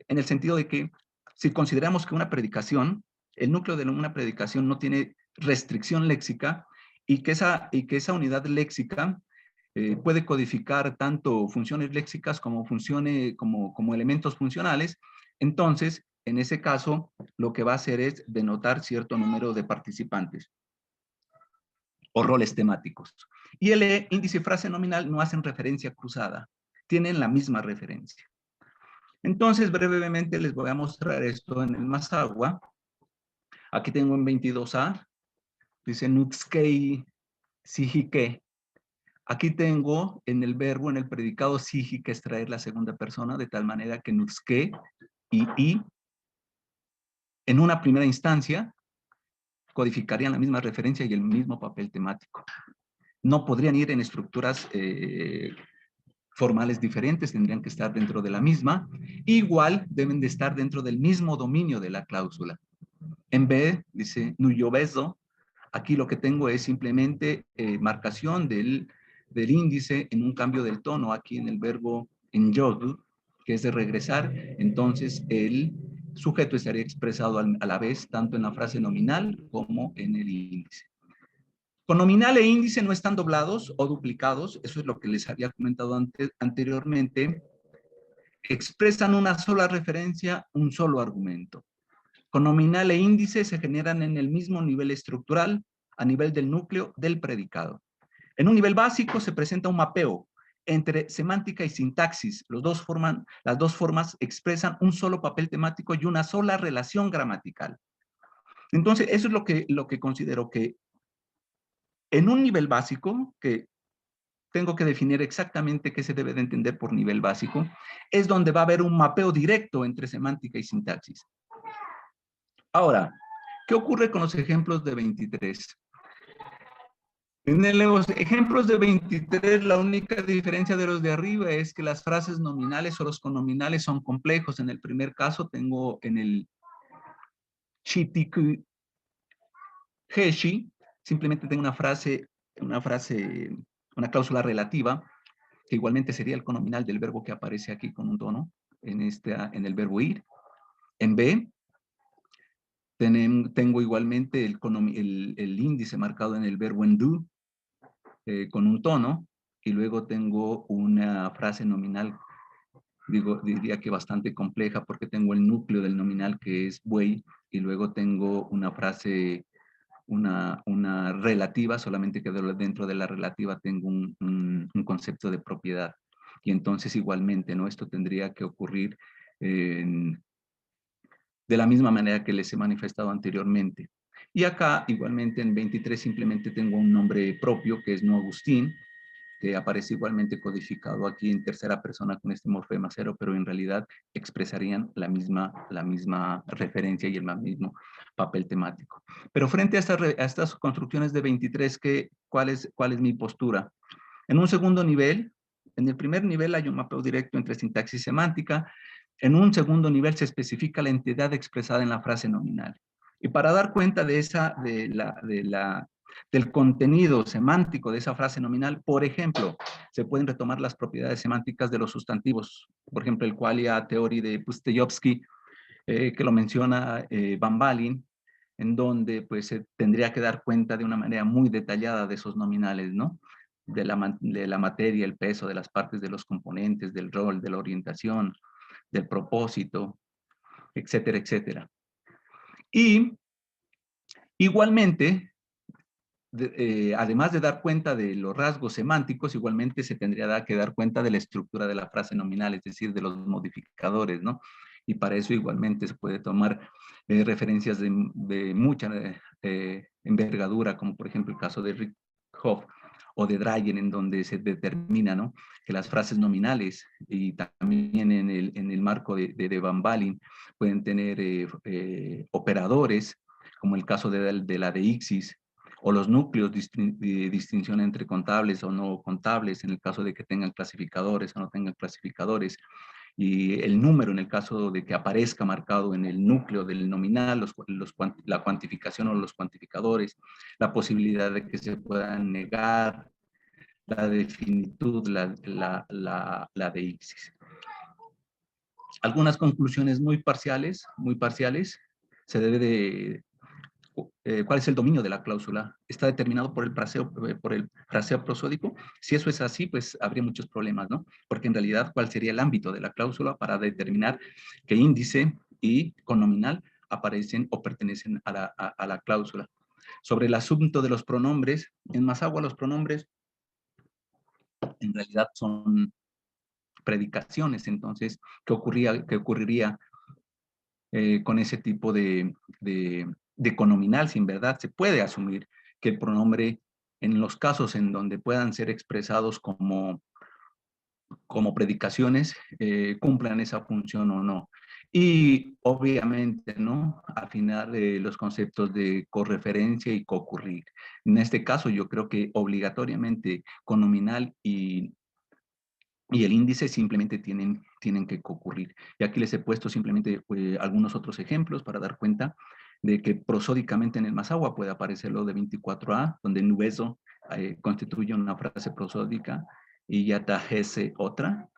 en el sentido de que si consideramos que una predicación, el núcleo de una predicación no tiene restricción léxica y que esa unidad léxica puede codificar tanto funciones léxicas como elementos funcionales, entonces, en ese caso, lo que va a hacer es denotar cierto número de participantes o roles temáticos. Y el índice y frase nominal no hacen referencia cruzada, tienen la misma referencia. Entonces, brevemente les voy a mostrar esto en el Mazahua. Aquí tengo en 22A, dice Nutskei Sihike. Aquí tengo en el verbo, en el predicado Sihi, que es traer la segunda persona, de tal manera que Nutske y en una primera instancia codificarían la misma referencia y el mismo papel temático. No podrían ir en estructuras formales diferentes, tendrían que estar dentro de la misma. Igual deben de estar dentro del mismo dominio de la cláusula. En B, dice Nuyobeso, aquí lo que tengo es simplemente marcación del índice en un cambio del tono, aquí en el verbo en yodu, que es de regresar. Entonces el sujeto estaría expresado a la vez tanto en la frase nominal como en el índice. Con nominal e índice no están doblados o duplicados, eso es lo que les había comentado anteriormente, expresan una sola referencia, un solo argumento. Con nominal e índice se generan en el mismo nivel estructural, a nivel del núcleo del predicado. En un nivel básico se presenta un mapeo entre semántica y sintaxis. Las dos formas expresan un solo papel temático y una sola relación gramatical. Entonces, eso es lo que considero que en un nivel básico, que tengo que definir exactamente qué se debe de entender por nivel básico, es donde va a haber un mapeo directo entre semántica y sintaxis. Ahora, ¿qué ocurre con los ejemplos de 23? En los ejemplos de 23, la única diferencia de los de arriba es que las frases nominales o los conominales son complejos. En el primer caso tengo en el Chitiku Heshi, simplemente tengo una cláusula relativa, que igualmente sería el conominal del verbo que aparece aquí con un tono en el verbo ir. En B, tengo igualmente el índice marcado en el verbo en do, con un tono, y luego tengo una frase nominal, diría que bastante compleja, porque tengo el núcleo del nominal que es buey, y luego tengo una frase, una relativa, solamente que dentro de la relativa tengo un concepto de propiedad. Y entonces igualmente, ¿no? Esto tendría que ocurrir de la misma manera que les he manifestado anteriormente. Y acá, igualmente, en 23 simplemente tengo un nombre propio, que es No Agustín, que aparece igualmente codificado aquí en tercera persona con este morfema cero, pero en realidad expresarían la misma referencia y el mismo papel temático. Pero frente a estas construcciones de 23, ¿cuál es mi postura? En un segundo nivel, en el primer nivel hay un mapeo directo entre sintaxis y semántica. En un segundo nivel se especifica la entidad expresada en la frase nominal. Y para dar cuenta del contenido semántico de esa frase nominal, por ejemplo, se pueden retomar las propiedades semánticas de los sustantivos. Por ejemplo, el qualia theory de Pustejovsky, que lo menciona Van Balin, en donde pues se tendría que dar cuenta de una manera muy detallada de esos nominales, ¿no? De la materia, el peso, de las partes de los componentes, del rol, de la orientación, del propósito, etcétera, etcétera. Y igualmente, además de dar cuenta de los rasgos semánticos, igualmente se tendría que dar cuenta de la estructura de la frase nominal, es decir, de los modificadores, ¿no? Y para eso igualmente se puede tomar referencias de mucha envergadura, como por ejemplo el caso de Richthof o de Dreyer, en donde se determina, ¿no?, que las frases nominales y también en el marco de Van Balin pueden tener operadores, como el caso de la de Ixis, o los núcleos de distinción entre contables o no contables, en el caso de que tengan clasificadores o no tengan clasificadores, y el número en el caso de que aparezca marcado en el núcleo del nominal, la cuantificación o los cuantificadores, la posibilidad de que se puedan negar, la de finitud, la de ipsis. Algunas conclusiones muy parciales, se debe de ¿cuál es el dominio de la cláusula? ¿Está determinado por el fraseo prosódico? Si eso es así, pues habría muchos problemas, ¿no? Porque en realidad, ¿cuál sería el ámbito de la cláusula para determinar qué índice y conominal aparecen o pertenecen a la cláusula? Sobre el asunto de los pronombres, en Mazahua los pronombres en realidad son predicaciones. Entonces, ¿qué ocurriría con ese tipo de conominal? Si en verdad se puede asumir que el pronombre, en los casos en donde puedan ser expresados como predicaciones, cumplan esa función o no. Y obviamente, ¿no? Afinar los conceptos de correferencia y concurrir. En este caso, yo creo que obligatoriamente conominal y el índice simplemente tienen que concurrir. Y aquí les he puesto simplemente algunos otros ejemplos para dar cuenta de que prosódicamente en el Mazahua puede aparecer lo de 24a, donde nubeso constituye una frase prosódica y yatajese otra.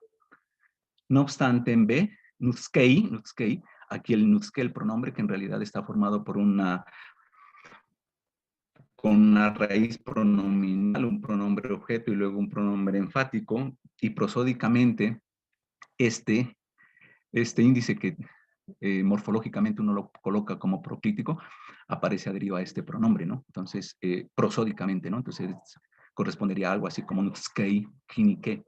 No obstante, en B, nutskei, aquí el nutske, el pronombre que en realidad está formado por con una raíz pronominal, un pronombre objeto y luego un pronombre enfático, y prosódicamente este índice que morfológicamente uno lo coloca como proclítico, aparece adherido a este pronombre, ¿no? Entonces, prosódicamente, ¿no? Entonces, correspondería a algo así como nutskei, kinike.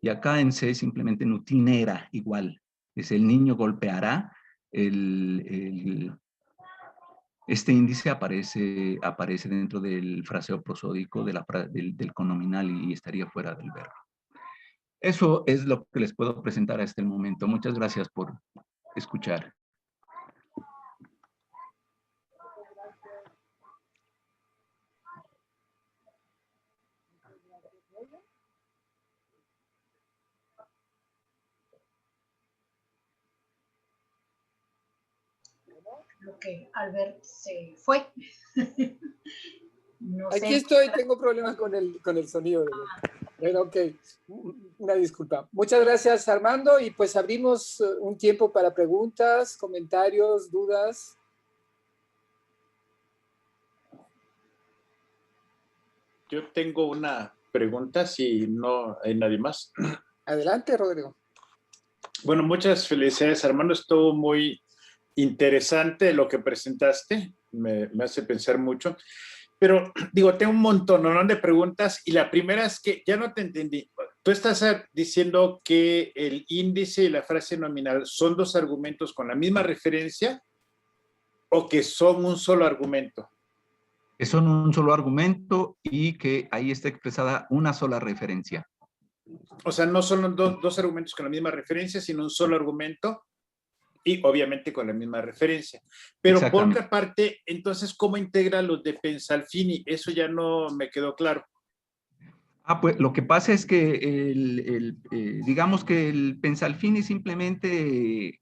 Y acá en C simplemente nutinera, igual. Es el niño golpeará, este índice aparece dentro del fraseo prosódico del conominal y estaría fuera del verbo. Eso es lo que les puedo presentar hasta el momento. Muchas gracias por escuchar. Creo que Albert se fue. No sé. Aquí estoy, tengo problemas con el sonido. Bueno, ok, una disculpa. Muchas gracias, Armando, y pues abrimos un tiempo para preguntas, comentarios, dudas. Yo tengo una pregunta, si no hay nadie más. Adelante, Rodrigo. Bueno, muchas felicidades, Armando. Estuvo muy interesante lo que presentaste. Me hace pensar mucho. Pero, digo, tengo un montón, ¿no?, de preguntas. Y la primera es que ya no te entendí. Tú estás diciendo que el índice y la frase nominal son dos argumentos con la misma referencia, o que son un solo argumento. Que son un solo argumento y que ahí está expresada una sola referencia. O sea, no son dos argumentos con la misma referencia, sino un solo argumento y obviamente con la misma referencia. Pero por otra parte, entonces, ¿cómo integra los de Pensalfini? Eso ya no me quedó claro. Pues lo que pasa es que digamos que el Pensalfini simplemente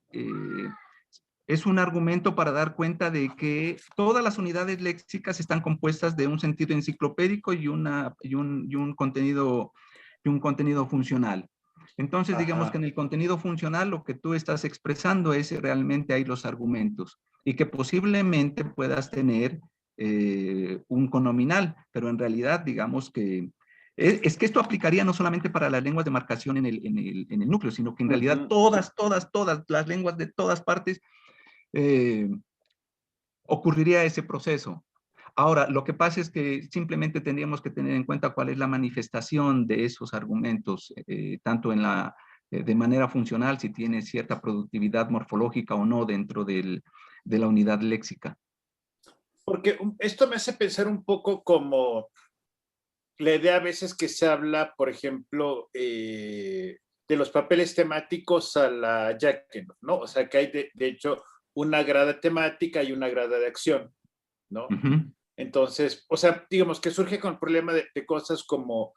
es un argumento para dar cuenta de que todas las unidades léxicas están compuestas de un sentido enciclopédico y un contenido funcional. Entonces, digamos que en el contenido funcional lo que tú estás expresando es realmente ahí los argumentos y que posiblemente puedas tener un conominal, pero en realidad digamos que es que esto aplicaría no solamente para las lenguas de marcación en el núcleo, sino que en realidad todas las lenguas de todas partes ocurriría ese proceso. Ahora, lo que pasa es que simplemente tendríamos que tener en cuenta cuál es la manifestación de esos argumentos, tanto de manera funcional, si tiene cierta productividad morfológica o no dentro de la unidad léxica. Porque esto me hace pensar un poco como la idea a veces que se habla, por ejemplo, de los papeles temáticos a la Jacquenot, ¿no? O sea, que hay de hecho una grada temática y una grada de acción, ¿no? Entonces, o sea, digamos que surge con el problema de cosas como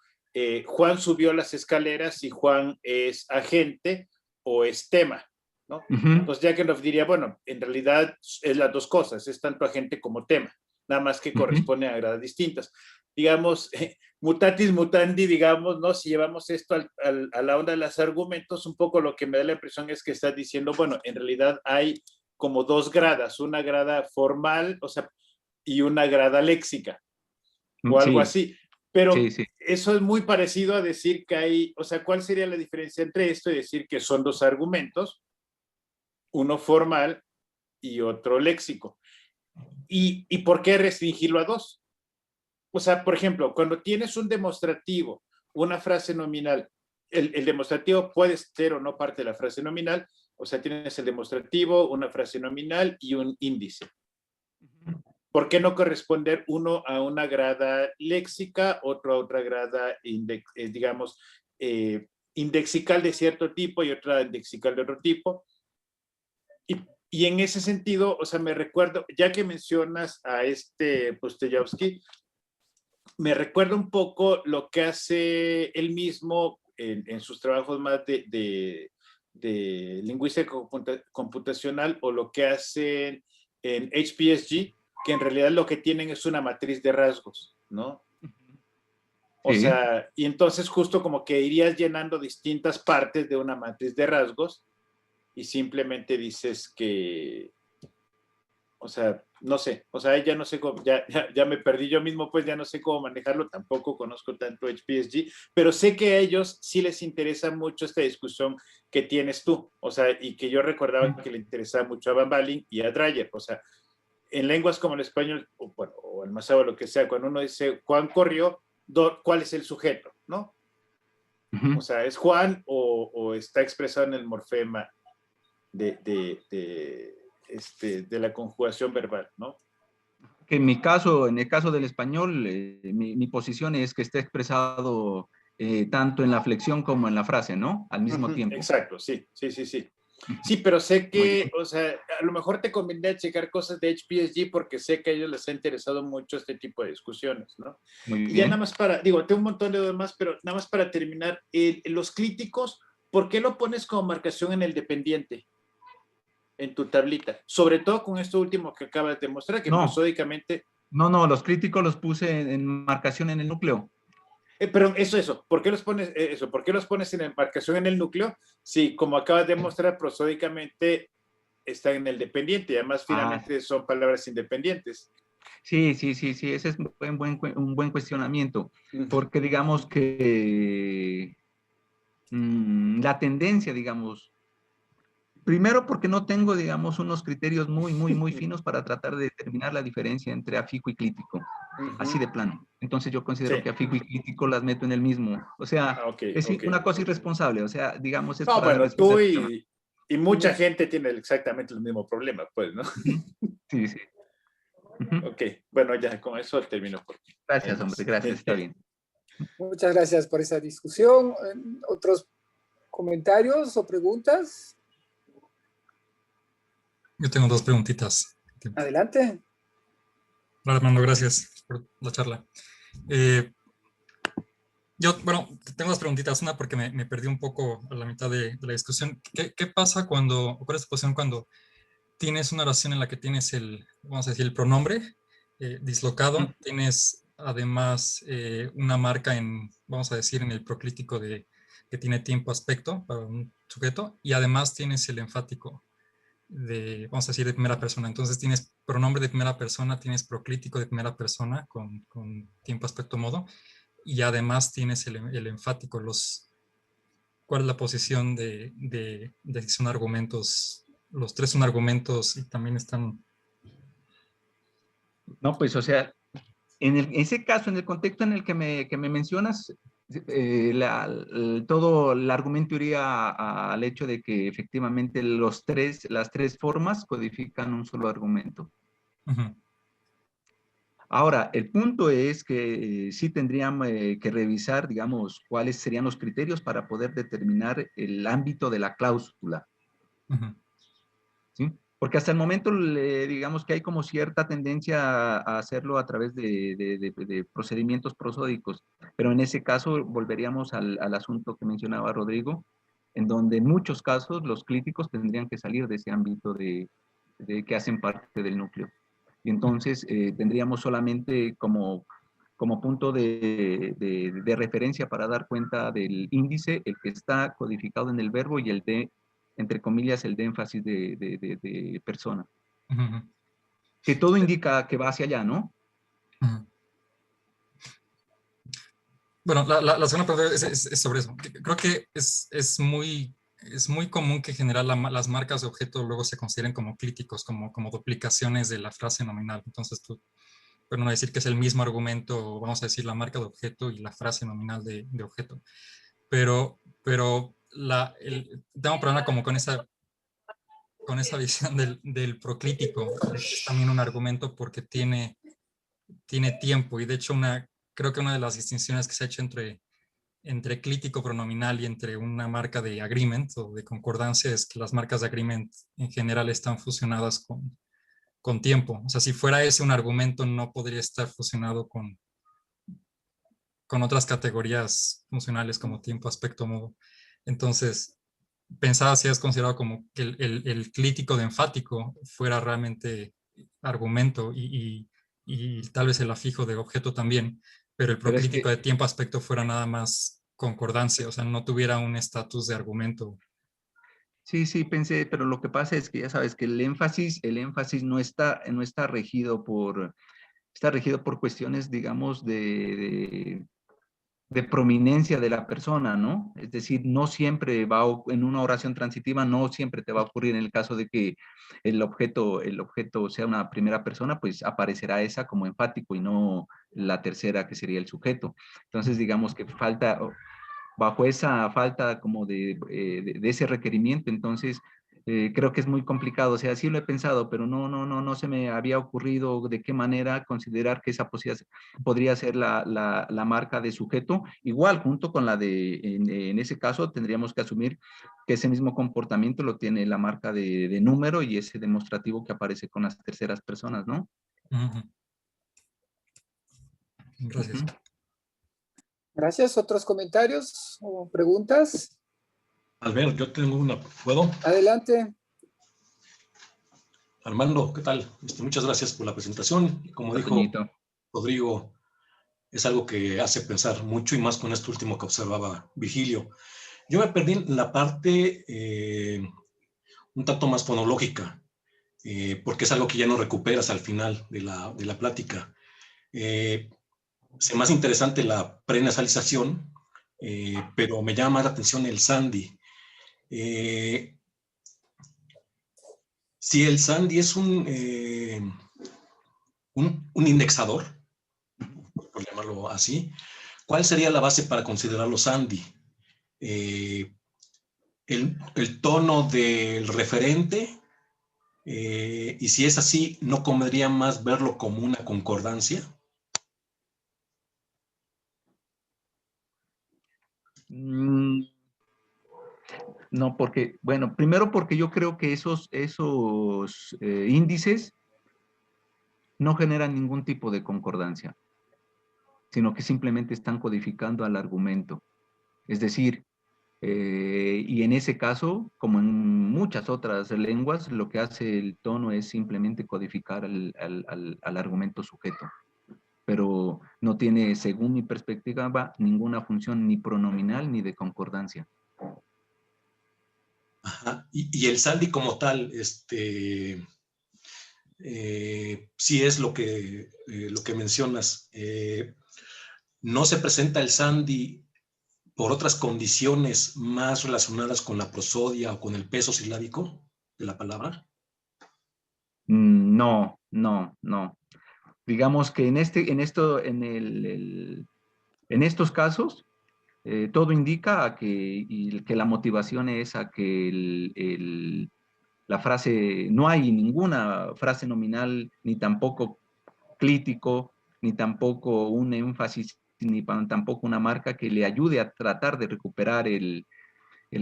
Juan subió las escaleras y Juan es agente o es tema, ¿no? Entonces Jakenov diría, bueno, en realidad es las dos cosas, es tanto agente como tema, nada más que corresponden a gradas distintas. Digamos, mutatis mutandi, digamos, ¿no? Si llevamos esto a la onda de los argumentos, un poco lo que me da la impresión es que estás diciendo, bueno, en realidad hay como dos gradas, una grada formal, o sea, y una grada léxica, o algo así. Pero eso es muy parecido a decir que hay, o sea, ¿cuál sería la diferencia entre esto y decir que son dos argumentos, uno formal y otro léxico? ¿Y por qué restringirlo a dos? O sea, por ejemplo, cuando tienes un demostrativo, una frase nominal, el demostrativo puede ser o no parte de la frase nominal, o sea, tienes el demostrativo, una frase nominal y un índice. ¿Por qué no corresponder uno a una grada léxica, otro a otra grada, digamos, indexical de cierto tipo y otra indexical de otro tipo? Y en ese sentido, o sea, me recuerdo, ya que mencionas a Pustoyevsky, me recuerda un poco lo que hace él mismo en sus trabajos más de lingüística computacional, o lo que hacen en HPSG, que en realidad lo que tienen es una matriz de rasgos, ¿no? O sea, y entonces justo como que irías llenando distintas partes de una matriz de rasgos y simplemente dices que, o sea, no sé, o sea, ya no sé cómo, ya me perdí yo mismo, pues ya no sé cómo manejarlo, tampoco conozco tanto HPSG, pero sé que a ellos sí les interesa mucho esta discusión que tienes tú, o sea, y que yo recordaba que le interesaba mucho a Van Balin y a Dreyer, o sea, en lenguas como el español, o, bueno, o el masao, lo que sea, cuando uno dice Juan corrió, ¿cuál es el sujeto, no? O sea, ¿es Juan o está expresado en el morfema de la conjugación verbal, ¿no? En mi caso, en el caso del español, mi posición es que esté expresado tanto en la flexión como en la frase, ¿no? Al mismo tiempo. Exacto, sí. Sí, pero sé que, o sea, a lo mejor te conviene checar cosas de HPSG porque sé que a ellos les ha interesado mucho este tipo de discusiones, ¿no? Muy bien. Y ya nada más digo, tengo un montón de demás, pero nada más para terminar, los críticos, ¿por qué lo pones como marcación en el dependiente? En tu tablita, sobre todo con esto último que acabas de mostrar, que prosódicamente... No, los críticos los puse en marcación en el núcleo. Pero eso, ¿por qué los pones eso? ¿Por qué los pones en marcación en el núcleo? Si, como acabas de mostrar, prosódicamente están en el dependiente, y además finalmente son palabras independientes. Sí, ese es un buen cuestionamiento, porque digamos que la tendencia, digamos, primero porque no tengo, digamos, unos criterios muy finos para tratar de determinar la diferencia entre afijo y clítico, así de plano. Entonces yo considero que afijo y clítico las meto en el mismo. O sea, es una cosa irresponsable, o sea, digamos, es no, para bueno, tú y mucha gente tiene exactamente el mismo problema, pues, ¿no? Sí. Ok, bueno, ya con eso termino. Gracias, hombre, gracias, está bien. Muchas gracias por esa discusión. ¿Otros comentarios o preguntas? Yo tengo dos preguntitas. Adelante. Hola, Armando, gracias por la charla. Bueno, tengo dos preguntitas. Una porque me perdí un poco a la mitad de la discusión. ¿Qué pasa cuál es tu posición cuando tienes una oración en la que tienes vamos a decir, el pronombre dislocado? Tienes además una marca vamos a decir, en el proclítico que tiene tiempo aspecto para un sujeto, y además tienes el enfático vamos a decir, de primera persona. Entonces tienes pronombre de primera persona, tienes proclítico de primera persona con tiempo, aspecto, modo, y además tienes el enfático. ¿Cuál es la posición de que son argumentos? Los tres son argumentos y también están... No, pues, o sea, en ese caso, en el contexto en el que me mencionas, todo el argumento iría al hecho de que efectivamente las tres formas codifican un solo argumento. Ahora, el punto es que sí tendrían que revisar, digamos, cuáles serían los criterios para poder determinar el ámbito de la cláusula. ¿Sí? Porque hasta el momento, digamos que hay como cierta tendencia a hacerlo a través de procedimientos prosódicos, pero en ese caso volveríamos al asunto que mencionaba Rodrigo, en donde en muchos casos los clíticos tendrían que salir de ese ámbito de que hacen parte del núcleo. Y entonces tendríamos solamente como punto de referencia para dar cuenta del índice, el que está codificado en el verbo y el de, entre comillas, el de énfasis de persona. Ujú, Que todo indica que va hacia allá, ¿no? ujú. Bueno, la segunda pregunta es sobre eso. Creo que es muy común que en general las marcas de objeto luego se consideren como clíticos, como duplicaciones de la frase nominal. Entonces, pero no decir que es el mismo argumento, vamos a decir la marca de objeto y la frase nominal de objeto. Pero tengo un problema como con esa visión del proclítico. Es también un argumento porque tiene tiempo y de hecho creo que una de las distinciones que se ha hecho entre clítico pronominal y entre una marca de agreement o de concordancia es que las marcas de agreement en general están fusionadas con tiempo. O sea, si fuera ese un argumento, no podría estar fusionado con otras categorías funcionales como tiempo, aspecto, modo. Entonces, pensaba si es considerado como que el clítico de enfático fuera realmente argumento y tal vez el afijo de objeto también, pero el Pero es proclítico que, de tiempo aspecto fuera nada más concordancia, o sea, no tuviera un estatus de argumento. sí, pensé, pero lo que pasa es que ya sabes que el énfasis no está regido por cuestiones, digamos, de prominencia de la persona, ¿no? Es decir, no siempre en una oración transitiva, no siempre te va a ocurrir en el caso de que el objeto sea una primera persona, pues aparecerá esa como enfático y no la tercera que sería el sujeto. Entonces, digamos que bajo esa falta como de ese requerimiento, entonces creo que es muy complicado. O sea, sí lo he pensado, pero no se me había ocurrido de qué manera considerar que esa podría ser la marca de sujeto. Igual, junto con en ese caso, tendríamos que asumir que ese mismo comportamiento lo tiene la marca de número y ese demostrativo que aparece con las terceras personas, ¿no? Ujú. Gracias. Ujú. Gracias. ¿Otros comentarios o preguntas? Albert, yo tengo una. ¿Puedo? Adelante. Armando, ¿qué tal? Muchas gracias por la presentación. Como dijo Toñito. Rodrigo, es algo que hace pensar mucho y más con esto último que observaba Virgilio. Yo me perdí en la parte un tanto más fonológica, porque es algo que ya no recuperas al final de la plática. Es más interesante la prenasalización, pero me llama más la atención el Sandy. Si el Sandy es un indexador, por llamarlo así, ¿cuál sería la base para considerarlo Sandy? El tono del referente, y si es así, ¿no convendría más verlo como una concordancia? No, bueno, primero porque yo creo que esos índices no generan ningún tipo de concordancia, sino que simplemente están codificando al argumento. Es decir, y en ese caso, como en muchas otras lenguas, lo que hace el tono es simplemente codificar al argumento sujeto, pero no tiene, según mi perspectiva, ninguna función ni pronominal ni de concordancia. Ajá. Y el Sandy como tal, sí es lo que mencionas. No se presenta el Sandy por otras condiciones más relacionadas con la prosodia o con el peso silábico de la palabra. No. Digamos que en estos casos, todo indica que la motivación es a que la frase, no hay ninguna frase nominal, ni tampoco clítico, ni tampoco un énfasis, ni tampoco una marca que le ayude a tratar de recuperar el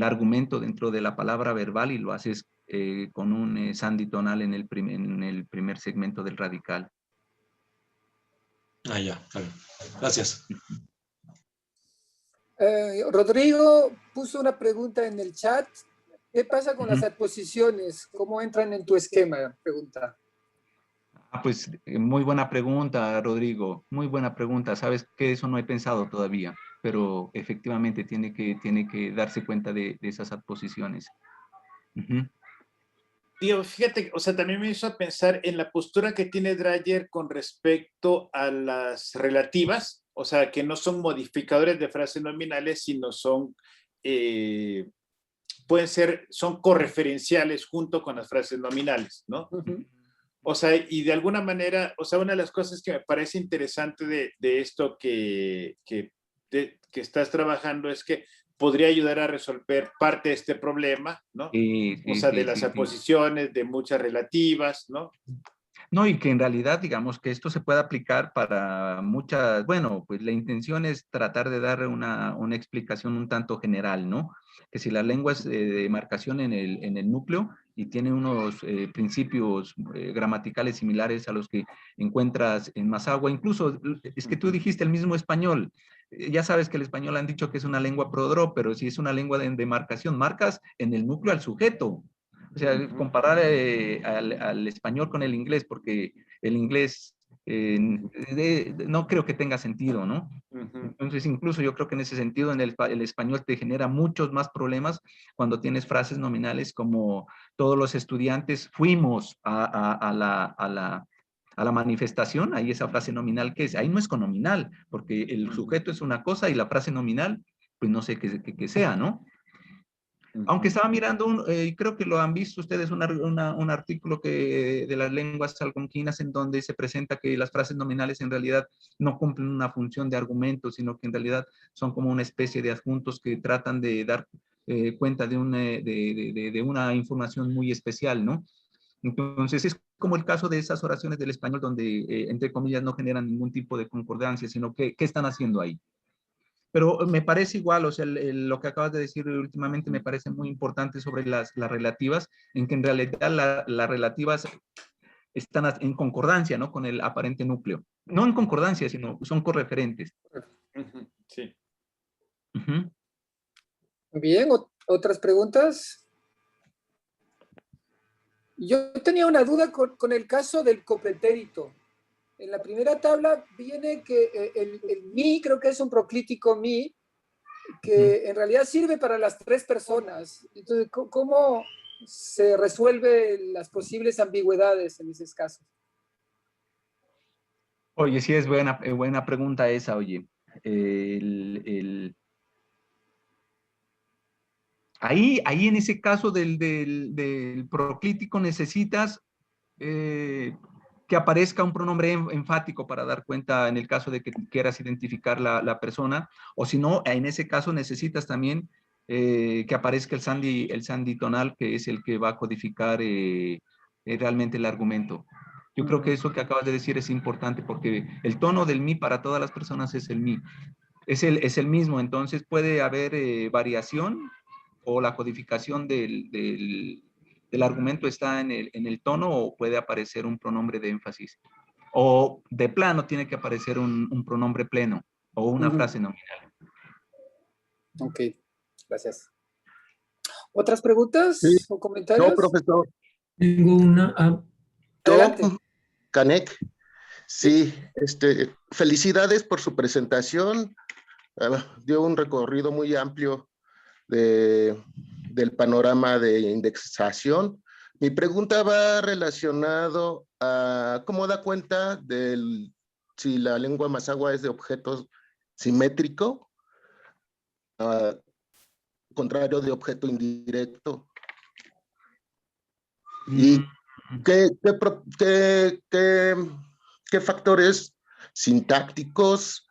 argumento dentro de la palabra verbal y lo haces con un sandy tonal en el primer segmento del radical. Ah, ya, claro. Gracias. Rodrigo puso una pregunta en el chat. ¿Qué pasa con las adposiciones? ¿Cómo entran en tu esquema? Pregunta. Pues muy buena pregunta, Rodrigo. Muy buena pregunta. Sabes que eso no he pensado todavía, pero efectivamente tiene que darse cuenta de esas adposiciones. Digo, fíjate, o sea, también me hizo pensar en la postura que tiene Dreyer con respecto a las relativas, o sea, que no son modificadores de frases nominales, sino son, son correferenciales junto con las frases nominales, ¿no? O sea, y de alguna manera, o sea, una de las cosas que me parece interesante de esto que estás trabajando es que podría ayudar a resolver parte de este problema, ¿no? O sea, de las aposiciones, de muchas relativas, ¿no? No, y que en realidad, digamos, que esto se puede aplicar para muchas, bueno, pues la intención es tratar de dar una explicación un tanto general, ¿no? Que si la lengua es de marcación en el núcleo y tiene unos principios gramaticales similares a los que encuentras en Mazahua, incluso es que tú dijiste el mismo español. Ya sabes que el español han dicho que es una lengua prodró, pero si es una lengua de marcación, marcas en el núcleo al sujeto. O sea, comparar al español con el inglés, porque el inglés no creo que tenga sentido, ¿no? Entonces, incluso yo creo que en ese sentido, el español te genera muchos más problemas cuando tienes frases nominales como todos los estudiantes fuimos a la manifestación, ahí esa frase nominal que es, ahí no es conominal, porque el sujeto es una cosa y la frase nominal, pues no sé qué sea, ¿no? Aunque estaba mirando, creo que lo han visto ustedes, un artículo de las lenguas algonquinas en donde se presenta que las frases nominales en realidad no cumplen una función de argumento, sino que en realidad son como una especie de adjuntos que tratan de dar cuenta de una información muy especial, ¿no? Entonces es como el caso de esas oraciones del español donde, entre comillas, no generan ningún tipo de concordancia, sino que, ¿qué están haciendo ahí? Pero me parece igual, o sea, lo que acabas de decir últimamente me parece muy importante sobre las relativas, en que en realidad las relativas están en concordancia, ¿no? Con el aparente núcleo. No en concordancia, sino son correferentes. Sí. Bien, ¿otras preguntas? Yo tenía una duda con el caso del copretérito. En la primera tabla viene que el mi, creo que es un proclítico mi, que en realidad sirve para las tres personas. Entonces, ¿cómo se resuelven las posibles ambigüedades en esos casos? Oye, sí es buena pregunta esa, oye. Ahí en ese caso del proclítico necesitas que aparezca un pronombre enfático para dar cuenta en el caso de que quieras identificar la persona, o si no, en ese caso necesitas también que aparezca el sandy tonal, que es el que va a codificar realmente el argumento. Yo creo que eso que acabas de decir es importante porque el tono del mi para todas las personas es el mi. Es el mismo, entonces puede haber variación o la codificación del argumento está en el tono o puede aparecer un pronombre de énfasis. O de plano tiene que aparecer un pronombre pleno o una frase nominal. Ok, gracias. ¿Otras preguntas o comentarios? No, profesor. Tengo una. Adelante. No, Canek. Sí, felicidades por su presentación. Dio un recorrido muy amplio del panorama de indexación. Mi pregunta va relacionado a cómo da cuenta si la lengua Mazahua es de objeto simétrico, contrario de objeto indirecto. ¿Y qué factores sintácticos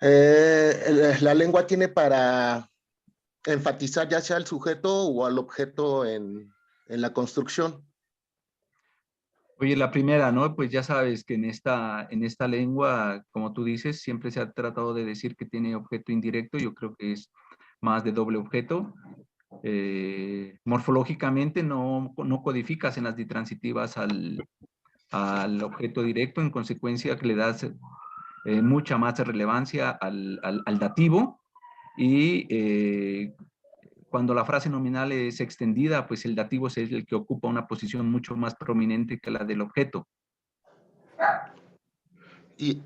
la lengua tiene para enfatizar ya sea al sujeto o al objeto en la construcción? Oye, la primera, ¿no? Pues ya sabes que en esta lengua, como tú dices, siempre se ha tratado de decir que tiene objeto indirecto. Yo creo que es más de doble objeto. morfológicamente no codificas en las ditransitivas al objeto directo, en consecuencia que le das mucha más relevancia al dativo, y cuando la frase nominal es extendida, pues el dativo es el que ocupa una posición mucho más prominente que la del objeto. ¿Y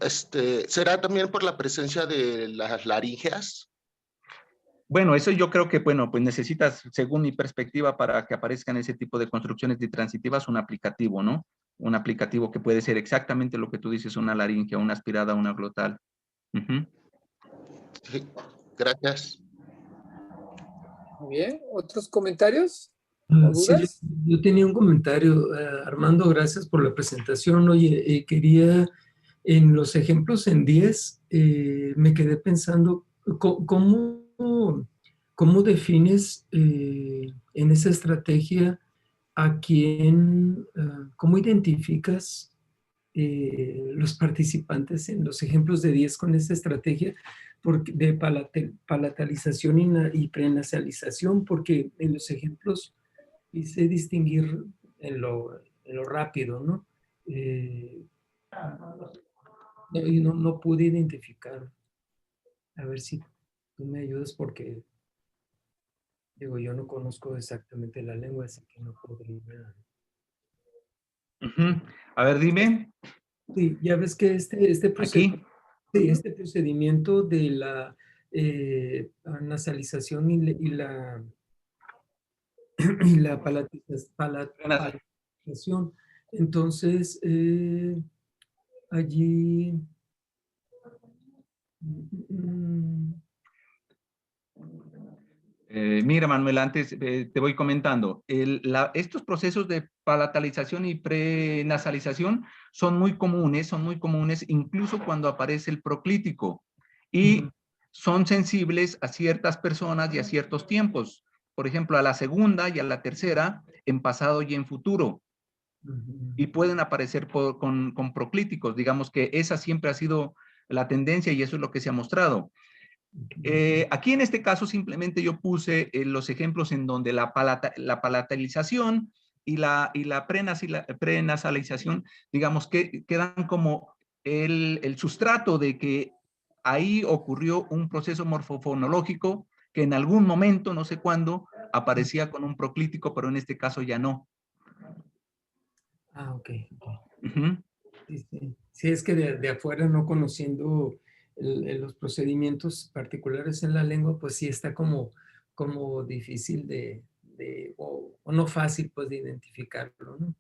será también por la presencia de las laringeas? Bueno, eso yo creo que, bueno, pues necesitas, según mi perspectiva, para que aparezcan ese tipo de construcciones ditransitivas, un aplicativo, ¿no? Un aplicativo que puede ser exactamente lo que tú dices, una laringe, una aspirada, una glotal. Sí, gracias. Muy bien. ¿Otros comentarios o Sí, dudas? yo tenía un comentario. Armando, gracias por la presentación. Oye, quería, en los ejemplos en 10, me quedé pensando, ¿cómo defines en esa estrategia a quién, cómo identificas los participantes en los ejemplos de 10 con esa estrategia de palatalización y prenasalización? Porque en los ejemplos hice distinguir en lo rápido, ¿no? Y no pude identificar. A ver si tú me ayudas porque, digo, yo no conozco exactamente la lengua, así que no podría. A ver, dime. Sí, ya ves que este Aquí. procedimiento de la nasalización y la palatalización. Entonces, allí... Mira, Manuel, antes te voy comentando. Estos procesos de palatalización y prenasalización son muy comunes incluso cuando aparece el proclítico. Y son sensibles a ciertas personas y a ciertos tiempos. Por ejemplo, a la segunda y a la tercera, en pasado y en futuro. Y pueden aparecer con proclíticos. Digamos que esa siempre ha sido la tendencia y eso es lo que se ha mostrado. Aquí en este caso simplemente yo puse los ejemplos en donde la palatalización y la prenasalización, digamos que quedan como el sustrato de que ahí ocurrió un proceso morfofonológico que en algún momento, no sé cuándo, aparecía con un proclítico, pero en este caso ya no. Ah, ok. Sí, es que de afuera, no conociendo los procedimientos particulares en la lengua, pues sí está como difícil o no fácil, pues, de identificarlo, ¿no?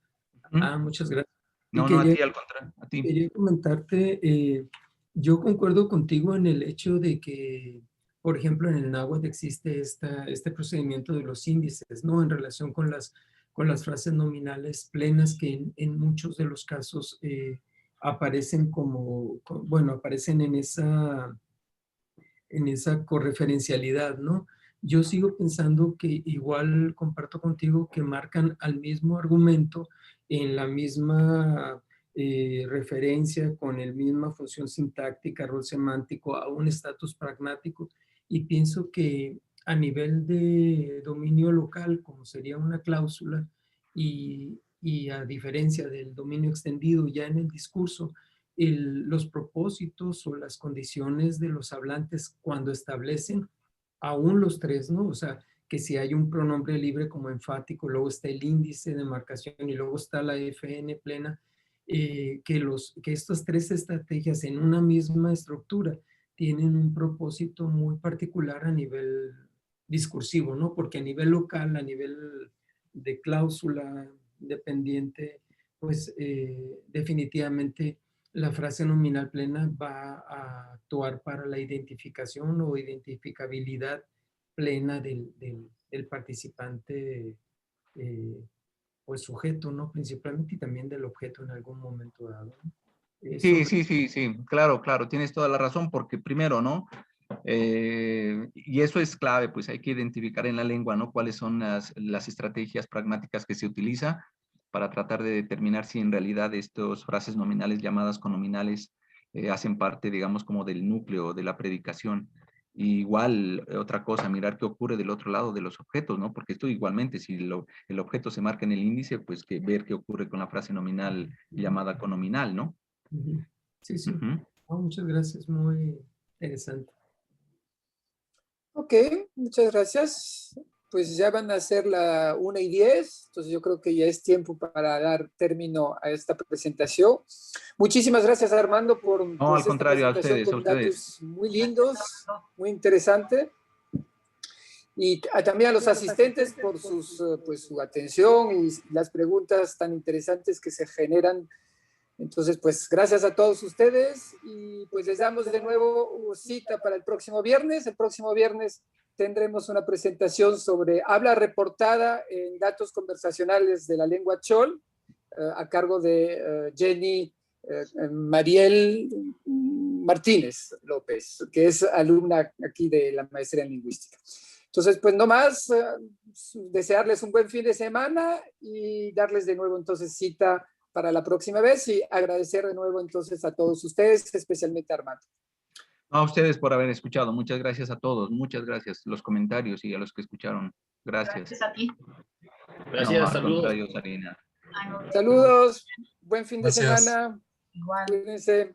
Muchas gracias. Y No, a ti, al contrario, a ti. quería comentarte, yo concuerdo contigo en el hecho de que, por ejemplo, en el náhuatl existe este procedimiento de los índices, ¿no? En relación con las frases nominales plenas que en muchos de los casos aparecen aparecen en esa correferencialidad, ¿no? Yo sigo pensando que igual comparto contigo que marcan al mismo argumento en la misma referencia, con la misma función sintáctica, rol semántico, a un estatus pragmático, y pienso que a nivel de dominio local, como sería una cláusula, y a diferencia del dominio extendido ya en el discurso, los propósitos o las condiciones de los hablantes cuando establecen aún los tres, ¿no? O sea, que si hay un pronombre libre como enfático, luego está el índice de marcación y luego está la FN plena, que estas tres estrategias en una misma estructura tienen un propósito muy particular a nivel discursivo, ¿no? Porque a nivel local, a nivel de cláusula dependiente, pues definitivamente la frase nominal plena va a actuar para la identificación o identificabilidad plena del participante, pues sujeto, ¿no? Principalmente, y también del objeto en algún momento dado, ¿no? Sí, claro, tienes toda la razón, porque primero, ¿no? Y eso es clave, pues hay que identificar en la lengua, ¿no? Cuáles son las estrategias pragmáticas que se utiliza para tratar de determinar si en realidad estas frases nominales llamadas conominales hacen parte, digamos, como del núcleo de la predicación. Y igual, otra cosa, mirar qué ocurre del otro lado de los objetos, ¿no? Porque esto igualmente, si el objeto se marca en el índice, pues que ver qué ocurre con la frase nominal llamada conominal, ¿no? Sí, sí. Ujú. Oh, muchas gracias, muy interesante. Ok, muchas gracias. Pues ya van a ser la 1:10, entonces yo creo que ya es tiempo para dar término a esta presentación. Muchísimas gracias, Armando, por No, al esta contrario, a presentación ustedes, a con ustedes. datos muy lindos, muy interesante. Y también a los asistentes por pues, su atención y las preguntas tan interesantes que se generan. Entonces, pues gracias a todos ustedes y pues les damos de nuevo cita para el próximo viernes. El próximo viernes tendremos una presentación sobre habla reportada en datos conversacionales de la lengua Chol, a cargo de Jenny Mariel Martínez López, que es alumna aquí de la maestría en lingüística. Entonces, pues no más, desearles un buen fin de semana y darles de nuevo entonces cita para la próxima vez y agradecer de nuevo entonces a todos ustedes, especialmente a Armando. A ustedes por haber escuchado. Muchas gracias a todos. Muchas gracias. Los comentarios y a los que escucharon. Gracias. Gracias a ti. Gracias, No, al saludos. contrario, Sarina. Saludos, buen fin de Gracias. semana. Igual. Cuídense.